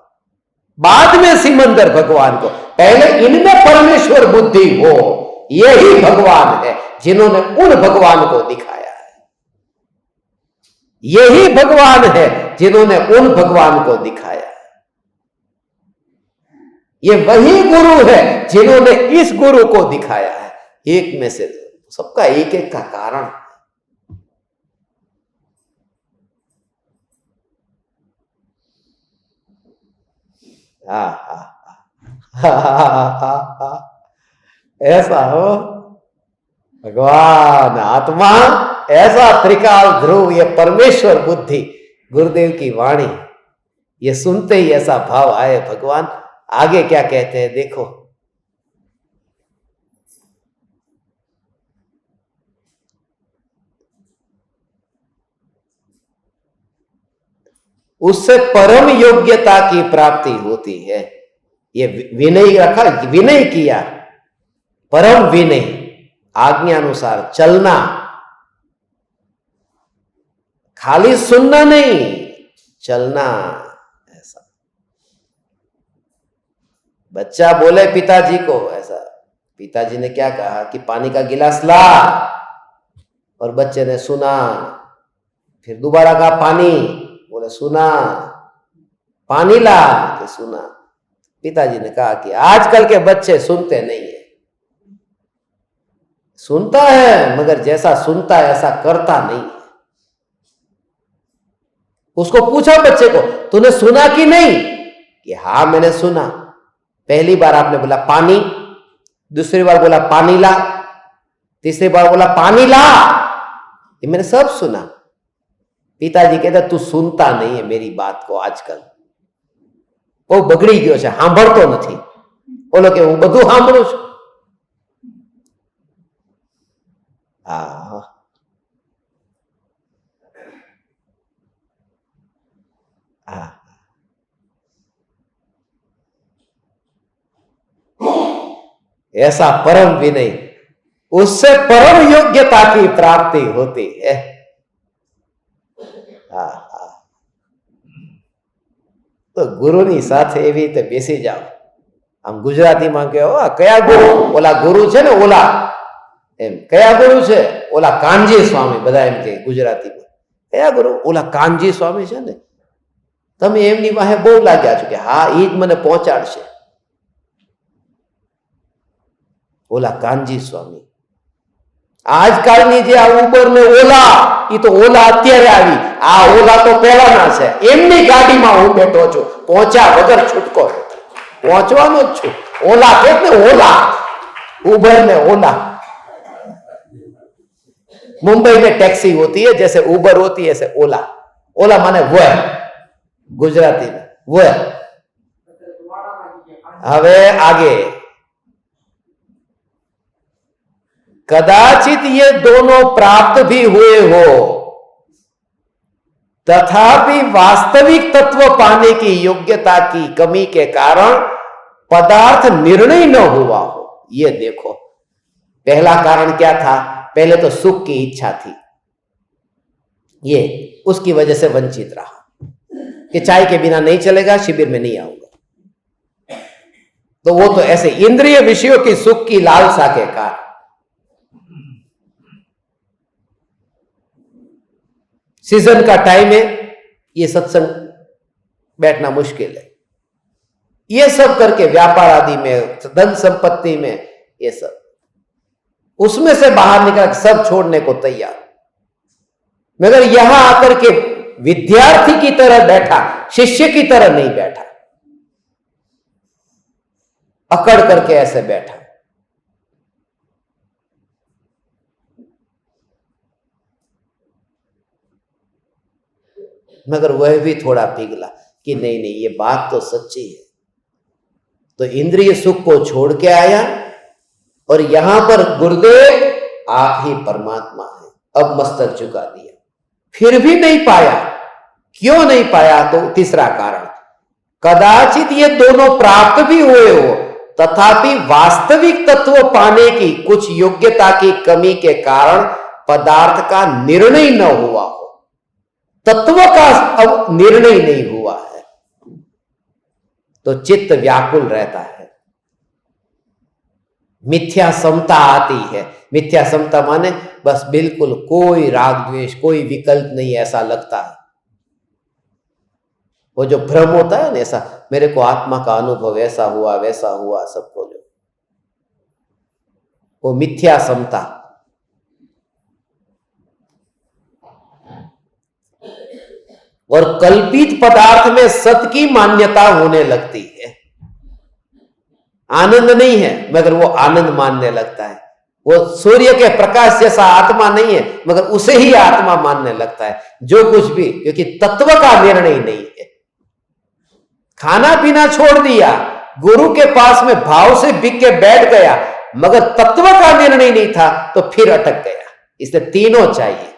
बाद में सिमंदर भगवान को। पहले इनमें परमेश्वर बुद्धि हो, यही भगवान है जिन्होंने उन भगवान को दिखाया है। यही भगवान है जिन्होंने उन भगवान को दिखाया है। ये वही गुरु है जिन्होंने इस गुरु को दिखाया है। एक में से सबका एक एक का कारण। ऐसा हो भगवान आत्मा, ऐसा त्रिकाल ध्रुव, ये परमेश्वर बुद्धि, गुरुदेव की वाणी, ये सुनते ही ऐसा भाव आए। भगवान आगे क्या कहते हैं देखो, उससे परम योग्यता की प्राप्ति होती है। ये विनय रखा, विनय किया, परम विनय, आज्ञानुसार चलना, खाली सुनना नहीं, चलना। ऐसा बच्चा बोले पिताजी को, ऐसा पिताजी ने क्या कहा कि पानी का गिलास ला, और बच्चे ने सुना, फिर दोबारा कहा पानी, बोले सुना, पानी ला, तो सुना। पिताजी ने कहा कि आजकल के बच्चे सुनते नहीं है, सुनता है मगर जैसा सुनता है ऐसा करता नहीं है। उसको पूछा बच्चे को, तूने सुना कि नहीं? कि हाँ मैंने सुना। पहली बार आपने बोला पानी, दूसरी बार बोला पानी ला, तीसरी बार बोला पानी ला, ये मैंने सब सुना। पिताजी कहते तू सुनता नहीं है मेरी बात को आजकल, वो बगड़ी गयो છે, સાંભળતો નથી। બોલો કે હું બધું સાંભળું છું। ऐसा परम विनय, उससे परम योग्यता की प्राप्ति होती है। तो गुरुनी સાથે એવી રીતે બેસી જાઓ। આમ ગુજરાતીમાં કહો કયા ગુરુ? ઓલા ગુરુ છે ને, ઓલા એમ કયા ગુરુ છે? ઓલા કાનજી સ્વામી, બધા એમ કે ગુજરાતીમાં કયા ગુરુ? ઓલા કાનજી સ્વામી છે ને, તમે એમની વાહે બહુ લાગ્યા છો કે હા ઈ જ મને પહોંચાડશે। ઓલા કાનજી સ્વામી। આજકાલની જે આ ઉબર ને ઓલા, ઈ તો ઓલા અત્યારે આવી, આ ઓલા તો પહેલાના છે। એમની ગાડીમાં હું બેઠો છું, પહોંચ્યા વગર છૂટકો, પહોંચવાનો જ છું। ઓલા કે ને ઓલા, उबर ने ओला। मुंबई में टैक्सी होती है जैसे उबर होती है, ऐसे ओला। ओला माने वो है गुजराती में, वो है। हवे आगे कदाचित ये दोनों प्राप्त भी हुए हो, तथापि वास्तविक तत्व पाने की योग्यता की कमी के कारण पदार्थ निर्णय न हुआ हो। ये देखो, पहला कारण क्या था? पहले तो सुख की इच्छा थी, ये उसकी वजह से वंचित रहा कि चाय के बिना नहीं चलेगा, शिविर में नहीं आऊंगा। तो वो तो ऐसे इंद्रिय विषयों की सुख की लालसा के कारण। सीजन का टाइम है, ये सत्संग बैठना मुश्किल है, ये सब करके व्यापार आदि में, धन संपत्ति में, ये सब उसमें से बाहर निकल सब छोड़ने को तैयार, मगर यहां आकर के विद्यार्थी की तरह बैठा, शिष्य की तरह नहीं बैठा, अकड़ करके ऐसे बैठा। मगर वह भी थोड़ा पिघला कि नहीं नहीं, ये बात तो सच्ची है। तो इंद्रिय सुख को छोड़ के आया और यहां पर गुरुदेव आप ही परमात्मा है, अब मस्तक झुका दिया। फिर भी नहीं पाया। क्यों नहीं पाया? तो तीसरा कारण, कदाचित ये दोनों प्राप्त भी हुए हो, तथापि वास्तविक तत्व पाने की कुछ योग्यता की कमी के कारण पदार्थ का निर्णय न हुआ हो। तत्व का अब निर्णय नहीं हुआ है तो चित्त व्याकुल रहता है, मिथ्या समता आती है। मिथ्या समता माने बस बिल्कुल कोई राग द्वेष, कोई विकल्प नहीं, ऐसा लगता है। वो जो भ्रम होता है ना, ऐसा मेरे को आत्मा का अनुभव ऐसा हुआ वैसा हुआ, सबको जो वो मिथ्या समता। और कल्पित पदार्थ में सत्य की मान्यता होने लगती है। आनंद नहीं है मगर वो आनंद मानने लगता है। वो सूर्य के प्रकाश जैसा आत्मा नहीं है मगर उसे ही आत्मा मानने लगता है, जो कुछ भी, क्योंकि तत्व का निर्णय नहीं है। खाना पीना छोड़ दिया, गुरु के पास में भाव से बिक के बैठ गया, मगर तत्व का निर्णय नहीं था तो फिर अटक गया। इसलिए तीनों चाहिए।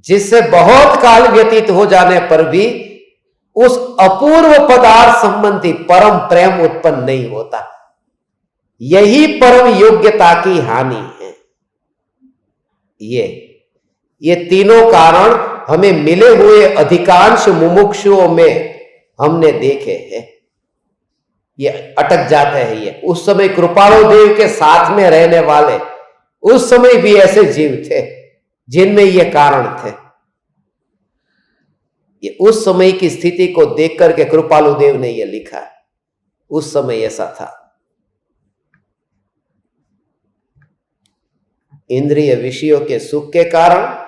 जिससे बहुत काल व्यतीत हो जाने पर भी उस अपूर्व पदार्थ संबंधी परम प्रेम उत्पन्न नहीं होता। यही परम योग्यता की हानि है। ये तीनों कारण हमें मिले हुए अधिकांश मुमुक्षुओं में हमने देखे हैं। ये अटक जाते हैं। ये उस समय कृपालु देव के साथ में रहने वाले उस समय भी ऐसे जीव थे जिनमें ये कारण थे। ये उस समय की स्थिति को देख करके कृपालु देव ने ये लिखा, उस समय ऐसा था। इंद्रिय विषयों के सुख के कारण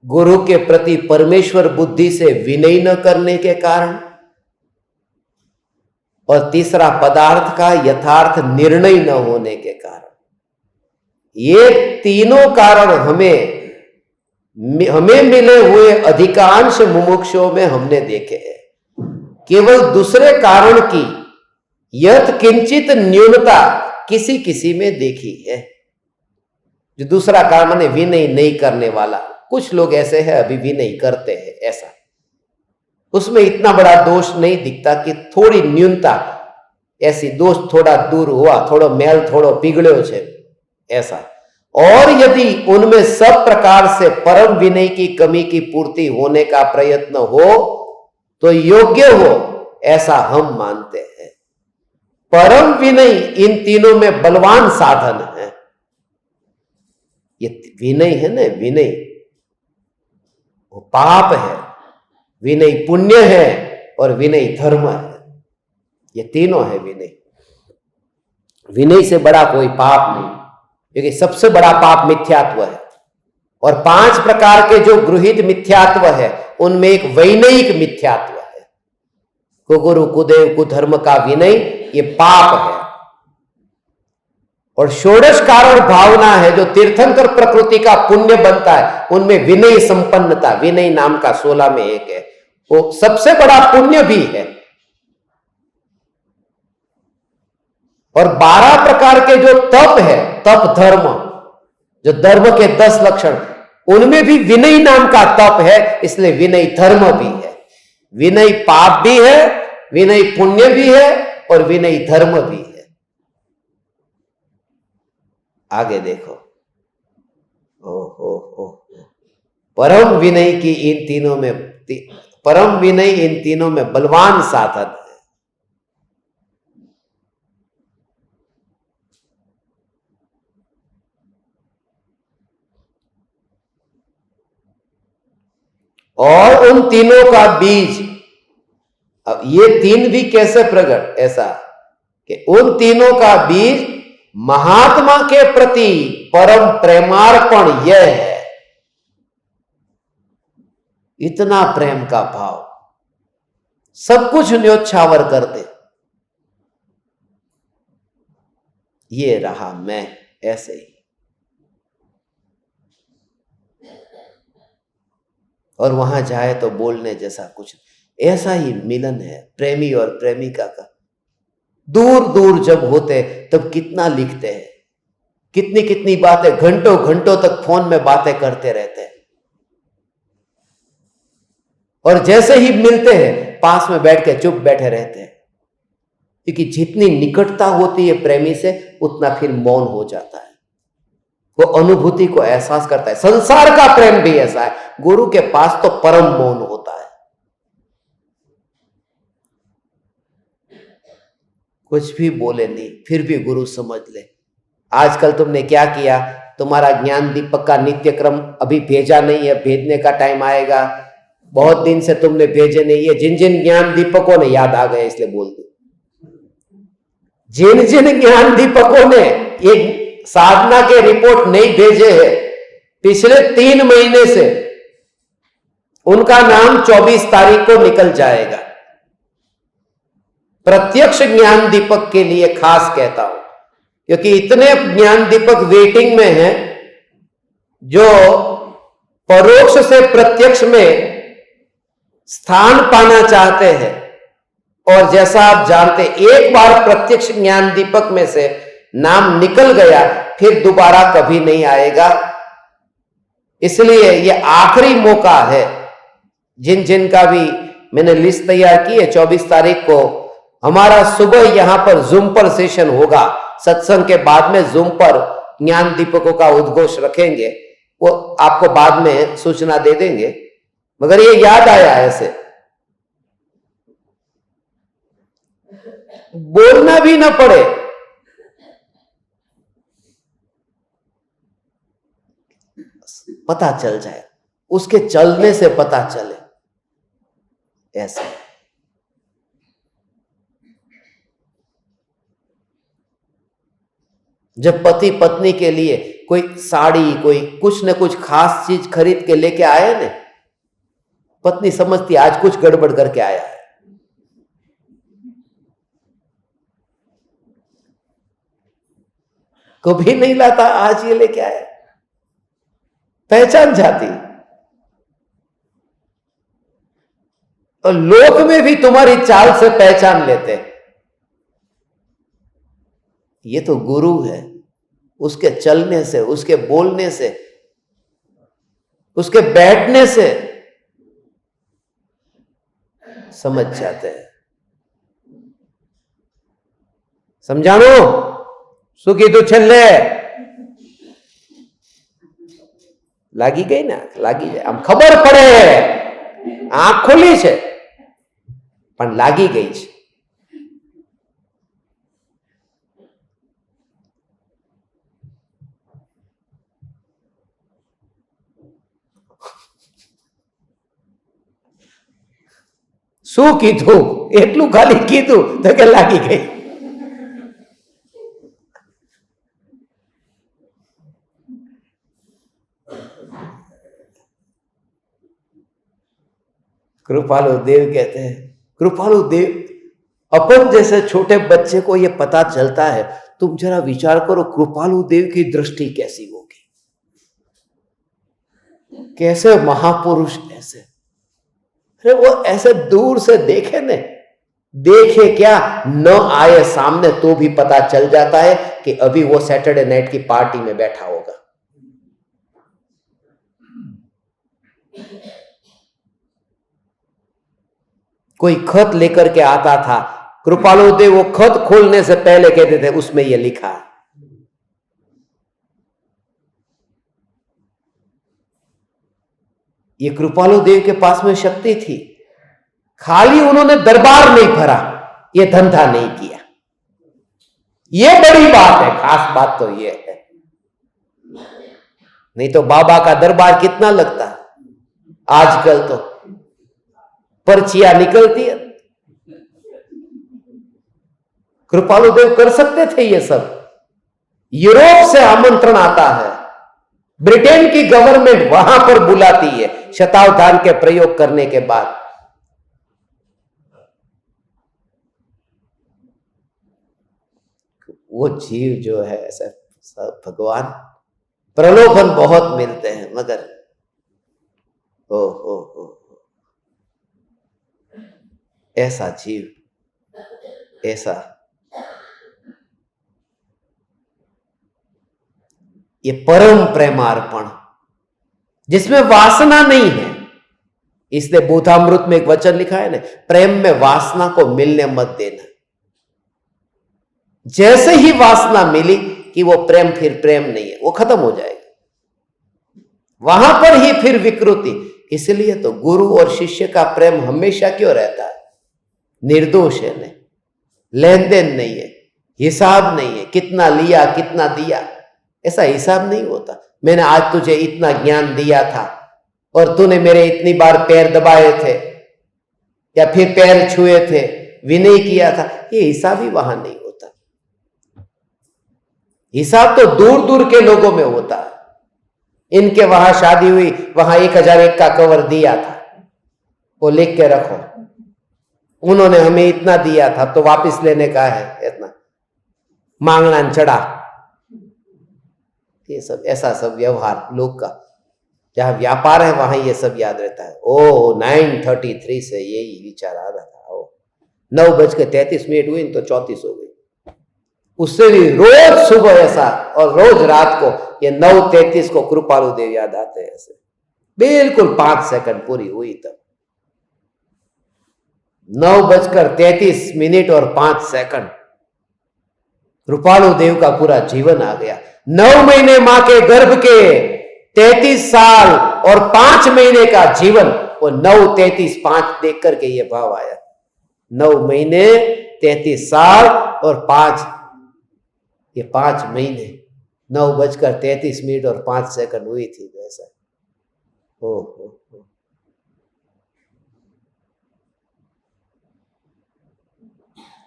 गुरु के प्रति परमेश्वर बुद्धि से विनय न करने के कारण, और तीसरा पदार्थ का यथार्थ निर्णय न होने के कारण। ये तीनों कारण हमें मिले हुए अधिकांश मुमुक्षुओं में हमने देखे हैं। केवल दूसरे कारण की यत किंचित न्यूनता किसी किसी में देखी है। जो दूसरा कारण माने विनय नहीं करने वाला, कुछ लोग ऐसे हैं अभी विनय करते हैं, ऐसा उसमें इतना बड़ा दोष नहीं दिखता कि थोड़ी न्यूनता, ऐसी दोष थोड़ा दूर हुआ, थोड़ो मेल थोड़ो पिघल्यो छे, ऐसा। और यदि उनमें सब प्रकार से परम विनय की कमी की पूर्ति होने का प्रयत्न हो तो योग्य हो, ऐसा हम मानते हैं। परम विनय इन तीनों में बलवान साधन है। ये विनय है ना, विनय वो पाप है, विनय पुण्य है और विनय धर्म है। ये तीनों है विनय। विनय से बड़ा कोई पाप नहीं, क्योंकि सबसे बड़ा पाप मिथ्यात्व है। और 5 प्रकार के जो गृहीत मिथ्यात्व है उनमें एक वैनयिक मिथ्यात्व है। कुगुरु कुदेव कुधर्म का विनय ये पाप है। और षोडश कारण भावना है जो तीर्थंकर प्रकृति का पुण्य बनता है, उनमें विनय संपन्नता, विनय नाम का 16 में एक है, वो सबसे बड़ा पुण्य भी है। और 12 प्रकार के जो तप है, तप धर्म, जो धर्म के 10 लक्षण, उनमें भी विनय नाम का तप है, इसलिए विनय धर्म भी है। विनय पाप भी है, विनय पुण्य भी है और विनय धर्म भी है। आगे देखो, ओ परम विनय की इन तीनों में, परम विनय इन तीनों में बलवान साधन है। और उन तीनों का बीज, अब ये तीन भी कैसे प्रकट, ऐसा कि उन तीनों का बीज महात्मा के प्रति परम प्रेमार्पण यह है। इतना प्रेम का भाव, सब कुछ न्योछावर कर दे, ये रहा मैं, ऐसे ही। और वहां जाए तो बोलने जैसा कुछ, ऐसा ही मिलन है प्रेमी और प्रेमिका का। दूर दूर जब होते तब कितना लिखते हैं, कितनी कितनी बातें, घंटों घंटों तक फोन में बातें करते रहते हैं, और जैसे ही मिलते हैं पास में बैठ के चुप बैठे रहते हैं, क्योंकि जितनी निकटता होती है प्रेमी से उतना फिर मौन हो जाता है, वो अनुभूति को एहसास करता है। संसार का प्रेम भी ऐसा है, गुरु के पास तो परम मौन होता है, कुछ भी बोले नहीं फिर भी गुरु समझ ले। आजकल तुमने क्या किया, तुम्हारा ज्ञान दीपक का नित्य क्रम अभी भेजा नहीं है, भेजने का टाइम आएगा, बहुत दिन से तुमने भेजे नहीं है। जिन जिन ज्ञान दीपकों ने, याद आ गए इसलिए बोल दो, जिन जिन ज्ञान दीपकों ने एक साधना के रिपोर्ट नहीं भेजे हैं पिछले 3 महीने से, उनका नाम 24 तारीख को निकल जाएगा। प्रत्यक्ष ज्ञान दीपक के लिए खास कहता हूं, क्योंकि इतने ज्ञान दीपक वेटिंग में हैं जो परोक्ष से प्रत्यक्ष में स्थान पाना चाहते हैं। और जैसा आप जानते, एक बार प्रत्यक्ष ज्ञान दीपक में से नाम निकल गया फिर दोबारा कभी नहीं आएगा। इसलिए यह आखिरी मौका है। जिन जिन का भी मैंने लिस्ट तैयार की है, 24 तारीख को हमारा सुबह यहां पर जूम पर सेशन होगा। सत्संग के बाद में जूम पर ज्ञान दीपकों का उद्घोष रखेंगे, वो आपको बाद में सूचना दे देंगे, मगर ये याद आया ऐसे बोलना भी ना पड़े, पता चल जाए, उसके चलने से पता चले, ऐसा। जब पति पत्नी के लिए कोई साड़ी, कोई कुछ न कुछ खास चीज खरीद के लेके आए ने, पत्नी समझती आज कुछ गड़बड़ करके आया है, कभी नहीं लाता, आज ये लेके आया, पहचान जाती। और लोक में भी तुम्हारी चाल से पहचान लेते। ये तो गुरु है, उसके चलने से, उसके बोलने से, उसके बैठने से समझ जाते हैं। समझानो सुखी तो छल्ले लागी गई ना, लागी जाए, आम खबर पड़े, आंख खोली છે પણ લાગી ગઈ છે। શું કીધું એટલું ખાલી કીધું તો કે લાગી ગઈ। कृपालु देव कहते हैं, कृपालु देव, अपन जैसे छोटे बच्चे को ये पता चलता है तुम जरा विचार करो कृपालु देव की दृष्टि कैसी होगी, कैसे महापुरुष ऐसे। अरे वो ऐसे दूर से देखे ने, देखे क्या, न आए सामने तो भी पता चल जाता है कि अभी वो सैटरडे नाइट की पार्टी में बैठा होगा। कोई खत लेकर के आता था, कृपालु देव वो खत खोलने से पहले कहते थे उसमें ये लिखा है। ये कृपालु देव के पास में शक्ति थी, खाली उन्होंने दरबार नहीं भरा, ये धंधा नहीं किया। ये बड़ी बात है, खास बात तो ये है। नहीं तो बाबा का दरबार कितना लगता है, आजकल तो पर्चियां निकलती है। कृपालु देव कर सकते थे ये सब। यूरोप से आमंत्रण आता है, ब्रिटेन की गवर्नमेंट वहां पर बुलाती है शतावधान के प्रयोग करने के बाद। वो जीव जो है ऐसा, भगवान प्रलोभन बहुत मिलते हैं, मगर ओ ऐसा जीव, ऐसा ये परम प्रेमार्पण जिसमें वासना नहीं है। इसलिए बोधामृत में एक वचन लिखा है ना, प्रेम में वासना को मिलने मत देना। जैसे ही वासना मिली कि वो प्रेम फिर प्रेम नहीं है, वो खत्म हो जाएगा, वहां पर ही फिर विकृति। इसलिए तो गुरु और शिष्य का प्रेम हमेशा क्यों रहता है, निर्दोष है, नहीं लेन देन नहीं है, हिसाब नहीं है, कितना लिया कितना दिया, ऐसा हिसाब नहीं होता। मैंने आज तुझे इतना ज्ञान दिया था और तूने मेरे इतनी बार पैर दबाए थे या फिर पैर छुए थे, विनय किया था, ये हिसाब ही वहां नहीं होता। हिसाब तो दूर दूर के लोगों में होता है। इनके वहां शादी हुई, वहां 1001 का कवर दिया था, वो लिख के रखो, उन्होंने हमें इतना दिया था तो वापस लेने का है इतना, मांगना चढ़ा। ये सब ऐसा सब व्यवहार लोग का, जहां व्यापार है वहां ये सब याद रहता है। ओ 9:33 से यही विचार आ रहा था, 9:33 हुई तो 34 हो गई। उससे भी रोज सुबह ऐसा और रोज रात को ये 9:33 को कृपालु देव याद आते हैं ऐसे, बिल्कुल 5 सेकंड पूरी हुई तब 9:33 और 5 सेकंड कृपालु देव का पूरा जीवन आ गया। 9 महीने मां के गर्भ के, 33 साल और 5 महीने का जीवन, वो 9, 33, 5 देख करके ये भाव आया। 9 महीने 33 साल और 5, ये 5 महीने 9:33 और 5 सेकंड हुई थी वैसा। ओ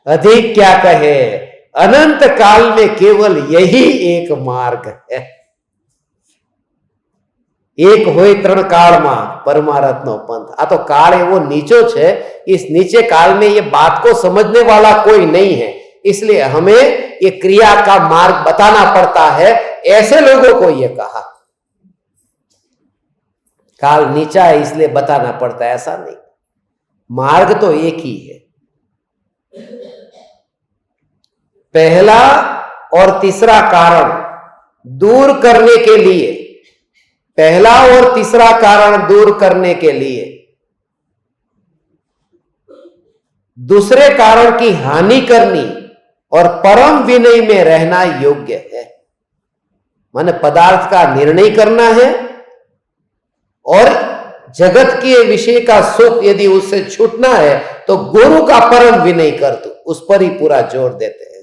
अधिक क्या कहे, अनंत काल में केवल यही एक मार्ग है। एक होय त्रण काल में परमारथ नो पंथ। आ तो काल है वो नीचो छे, इस नीचे काल में ये बात को समझने वाला कोई नहीं है, इसलिए हमें ये क्रिया का मार्ग बताना पड़ता है। ऐसे लोगों को ये कहा काल नीचा है इसलिए बताना पड़ता है, ऐसा नहीं, मार्ग तो एक ही है। पहला और तीसरा कारण दूर करने के लिए, पहला और तीसरा कारण दूर करने के लिए दूसरे कारण की हानि करनी और परम विनय में रहना योग्य है। माने पदार्थ का निर्णय करना है और जगत के विषय का सुख यदि उससे छूटना है तो गुरु का परम विनय कर दो, उस पर ही पूरा जोर देते हैं।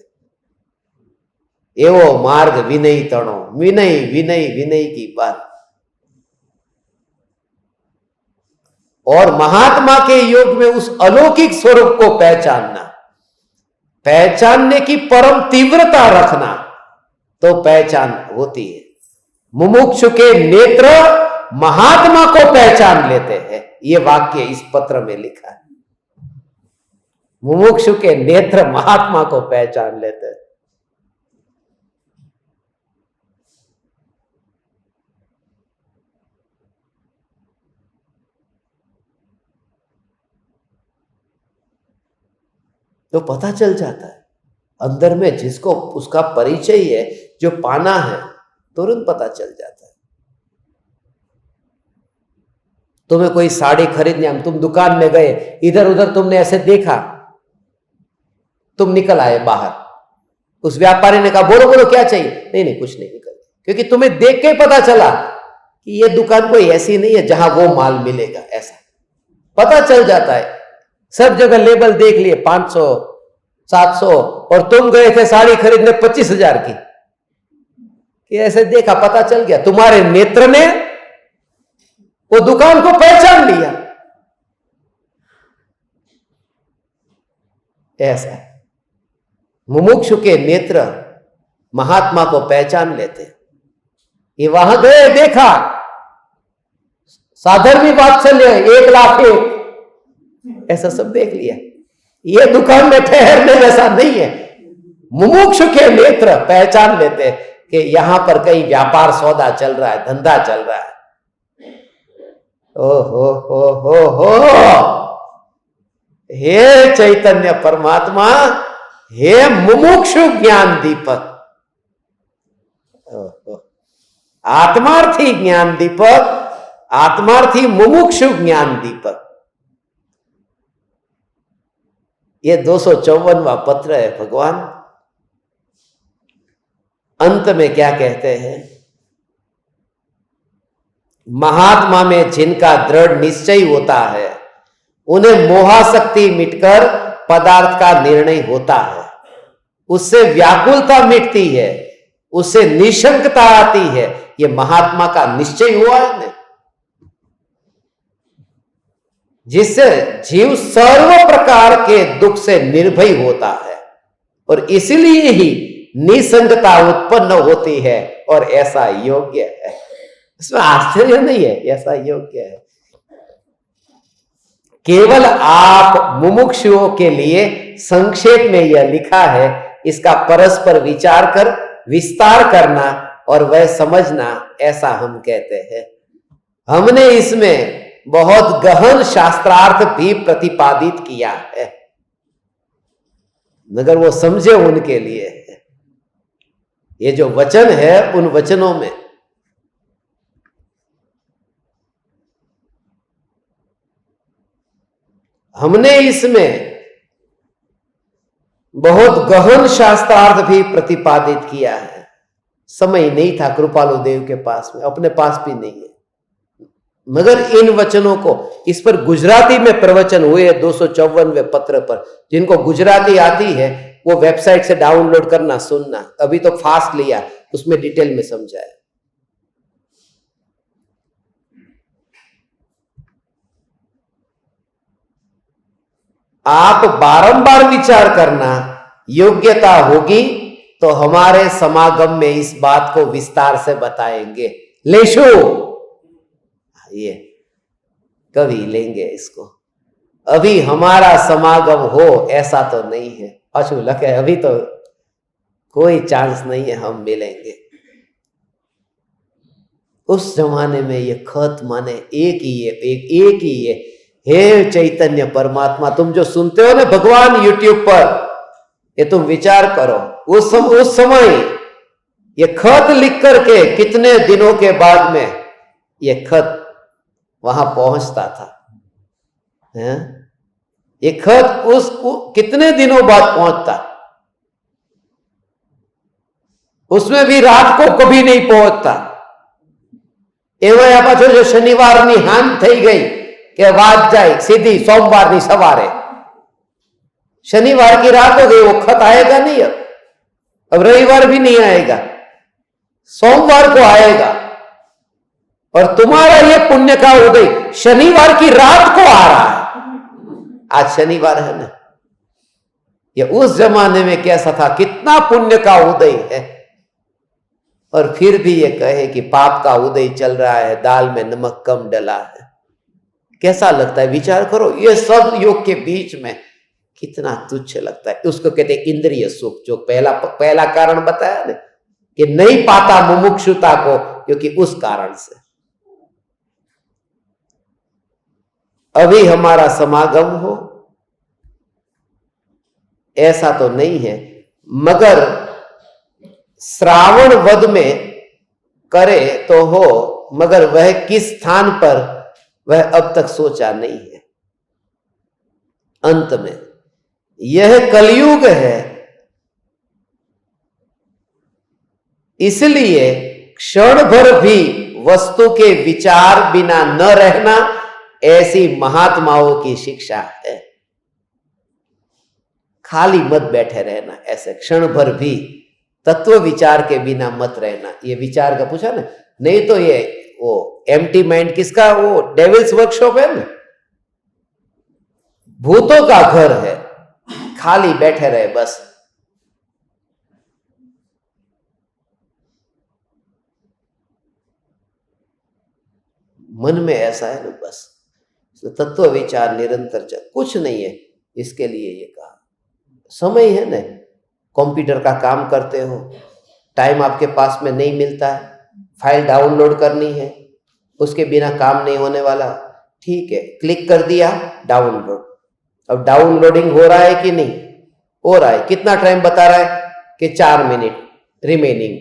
एवो मार्ग विनय तणो, विनय विनय विनय की बात। और महात्मा के योग में उस अलौकिक स्वरूप को पहचानना, पहचानने की परम तीव्रता रखना, तो पहचान होती है। मुमुक्षु के नेत्र महात्मा को पहचान लेते हैं, ये वाक्य इस पत्र में लिखा है। मुमुक्षु के नेत्र महात्मा को पहचान लेते हैं। तो पता चल जाता है अंदर में, जिसको उसका परिचय है, जो पाना है, तुरंत पता चल जाता है। तुम्हें कोई साड़ी खरीदने, हम तुम दुकान में गए, इधर उधर तुमने ऐसे देखा, तुम निकल आए बाहर, उस व्यापारी ने कहा बोलो बोलो क्या चाहिए, नहीं नहीं कुछ नहीं, निकल, क्योंकि तुम्हें देख के पता चला कि ये दुकान कोई ऐसी नहीं है जहां वो माल मिलेगा, ऐसा पता चल जाता है। सब जगह लेबल देख लिए 500 700, और तुम गए थे साड़ी खरीदने 25,000 की, कि ऐसे देखा, पता चल गया, तुम्हारे नेत्र ने वो दुकान को पहचान लिया। ऐसा मुमुक्षु के नेत्र महात्मा को पहचान लेते। ये वहां गए, देखा, साधर्मी वात्सल्य 1,01,000 ऐसा सब देख लिया। ये दुकान में ठहरने जैसा नहीं है। मुमुक्षु के नेत्र पहचान लेते कि यहां पर कहीं व्यापार सौदा चल रहा है, धंधा चल रहा है। हो हे चैतन्य परमात्मा, हे मुमुक्षु ज्ञान दीपक, आत्मार्थी ज्ञान दीपक, आत्मार्थी मुमुक्षु ज्ञान दीपक। ये 254वां पत्र है। भगवान अंत में क्या कहते हैं? महात्मा में जिनका दृढ़ निश्चय होता है, उन्हें मोहाशक्ति मिटकर पदार्थ का निर्णय होता है, उससे व्याकुलता मिटती है, उससे निशंकता आती है। ये महात्मा का निश्चय हुआ है ना, जिससे जीव सर्व प्रकार के दुख से निर्भय होता है, और इसलिए ही निसंगता उत्पन्न होती है, और ऐसा योग्य है। इसमें आश्चर्य नहीं है, ऐसा योग्य है। केवल आप मुमुक्षुओं के लिए संक्षेप में यह लिखा है, इसका परस्पर विचार कर विस्तार करना और वह समझना, ऐसा हम कहते हैं। हमने इसमें बहुत गहन शास्त्रार्थ भी प्रतिपादित किया है, मगर वो समझे उनके लिए है। ये जो वचन है, उन वचनों में हमने इसमें बहुत गहन शास्त्रार्थ भी प्रतिपादित किया है। समय नहीं था कृपालु देव के पास में, अपने पास भी नहीं है, मगर इन वचनों को, इस पर गुजराती में प्रवचन हुए 254वें पत्र पर। जिनको गुजराती आती है वो वेबसाइट से डाउनलोड करना, सुनना। अभी तो फास्ट लिया, उसमें डिटेल में समझाया। आप बारंबार विचार करना, योग्यता होगी तो हमारे समागम में इस बात को विस्तार से बताएंगे। लेशो, ये कभी लेंगे इसको। अभी हमारा समागम हो ऐसा तो नहीं है, अशुलक है, अभी तो कोई चांस नहीं है हम मिलेंगे। उस जमाने में ये खत माने एक ही है, एक ही है। हे चैतन्य परमात्मा, तुम जो सुनते हो ना भगवान यूट्यूब पर, ये तुम विचार करो, उस समय ये खत लिख करके कितने दिनों के बाद में ये खत वहां पहुंचता था, है? ये खत उसको कितने दिनों बाद पहुंचता, उसमें भी रात को कभी नहीं पहुंचता। एवं या पाछो जो शनिवार हान थई गई कि बात जाए सीधी सोमवार सवारे, शनिवार की रात हो गई, वो खत आएगा नहीं। अब रविवार भी नहीं आएगा, सोमवार को आएगा। और तुम्हारा ये पुण्य का उदय शनिवार की रात को आ रहा है। आज शनिवार है ना, ये उस जमाने में कैसा था, कितना पुण्य का उदय है। और फिर भी ये कहे कि पाप का उदय चल रहा है, दाल में नमक कम डला है। कैसा लगता है, विचार करो। ये सब योग के बीच में कितना तुच्छ लगता है। उसको कहते हैं इंद्रिय सुख, जो पहला कारण बताया ना कि नहीं पाता मुमुक्षुता को, क्योंकि उस कारण से। अभी हमारा समागम हो, ऐसा तो नहीं है, मगर श्रावण वध में करे तो हो, मगर वह किस स्थान पर, वह अब तक सोचा नहीं है। अंत में यह कलयुग है, इसलिए क्षण भर भी वस्तु के विचार बिना न रहना ऐसी महात्माओं की शिक्षा है। खाली मत बैठे रहना, ऐसे क्षण भर भी तत्व विचार के बिना मत रहना। ये विचार का पूछा ना, नहीं तो ये वो एम्प्टी माइंड किसका, वो डेविल्स वर्कशॉप है ना, भूतों का घर है। खाली बैठे रहे बस। मन में ऐसा है ना बस, तो तत्व विचार निरंतर चल, कुछ नहीं है। इसके लिए ये कहा समय है ना, कंप्यूटर का काम करते हो, टाइम आपके पास में नहीं मिलता है, फाइल डाउनलोड करनी है, उसके बिना काम नहीं होने वाला। ठीक है, क्लिक कर दिया, डाउनलोड। अब डाउनलोडिंग हो रहा है कि नहीं हो रहा है? कितना टाइम बता रहा है कि 4 मिनट रिमेनिंग।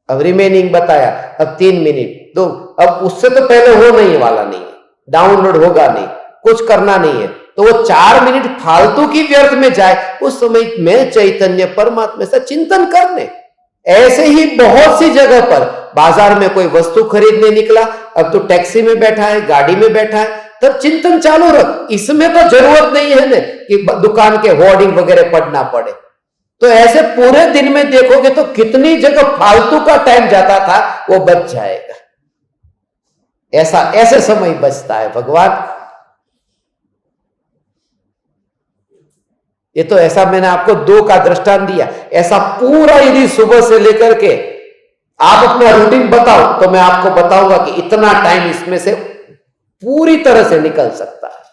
अब रिमेनिंग बताया, अब 3 मिनट दो। अब उससे तो पहले हो नहीं वाला नहीं है, डाउनलोड होगा नहीं, कुछ करना नहीं है, तो वो 4 मिनट फालतू की व्यर्थ में जाए। उस समय मैं चैतन्य परमात्मा से चिंतन करने। ऐसे ही बहुत सी जगह पर, बाजार में कोई वस्तु खरीदने निकला, अब तो टैक्सी में बैठा है, गाड़ी में बैठा है, तब चिंतन चालू रख। इसमें तो जरूरत नहीं है ना कि दुकान के होर्डिंग वगैरह पढ़ना पड़े। तो ऐसे पूरे दिन में देखोगे तो कितनी जगह फालतू का टाइम जाता था, वो बच जाएगा। ऐसा ऐसे समय बचता है भगवान। ये तो ऐसा मैंने आपको 2 का दृष्टांत दिया। ऐसा पूरा यदि सुबह से लेकर के आप अपना रूटीन बताओ तो मैं आपको बताऊंगा कि इतना टाइम इसमें से पूरी तरह से निकल सकता है।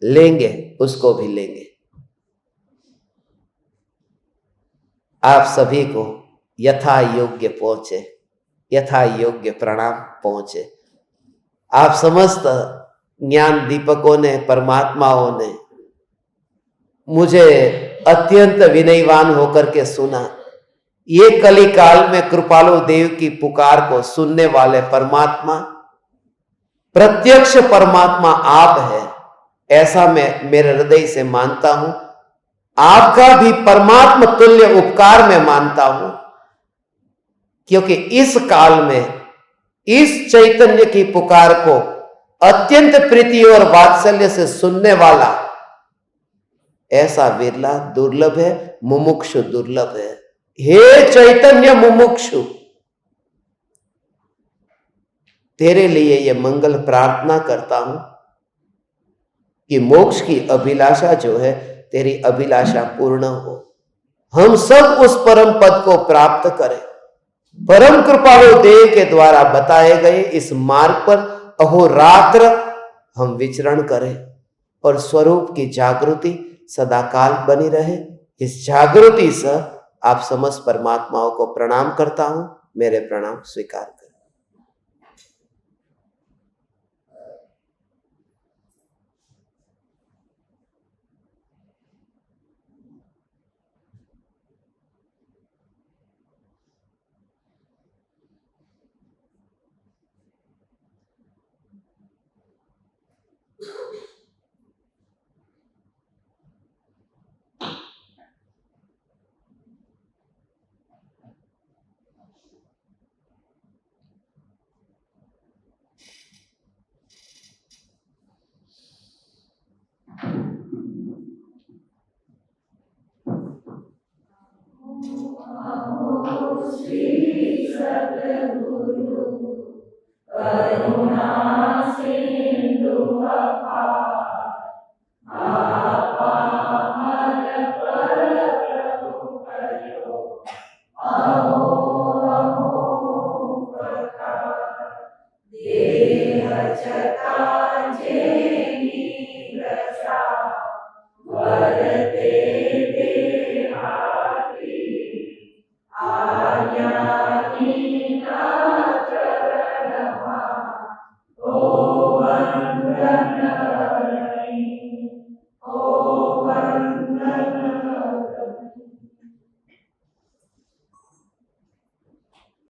लेंगे, उसको भी लेंगे। आप सभी को यथा योग्य पहुंचे, यथा योग्य प्रणाम पहुंचे। आप समस्त ज्ञान दीपकों ने, परमात्माओं ने मुझे अत्यंत विनयवान होकर के सुना। ये कली काल में कृपालु देव की पुकार को सुनने वाले परमात्मा, प्रत्यक्ष परमात्मा आप है, ऐसा मैं मेरे हृदय से मानता हूं। आपका भी परमात्मा तुल्य उपकार में मानता हूं, क्योंकि इस काल में इस चैतन्य की पुकार को अत्यंत प्रीति और वात्सल्य से सुनने वाला ऐसा विरला दुर्लभ है, मुमुक्षु दुर्लभ है। हे चैतन्य मुमुक्षु, तेरे लिए ये मंगल प्रार्थना करता हूं कि मोक्ष की अभिलाषा जो है, तेरी अभिलाषा पूर्ण हो। हम सब उस परम पद को प्राप्त करें। परम कृपालु देव के द्वारा बताए गए इस मार्ग पर अहोरात्र हम विचरण करें और स्वरूप की जागृति सदाकाल बनी रहे। इस जागृति से आप समस्त परमात्माओं को प्रणाम करता हूं। मेरे प्रणाम स्वीकार करें। श्री सद्गुरु करुणा सिंधु अपार।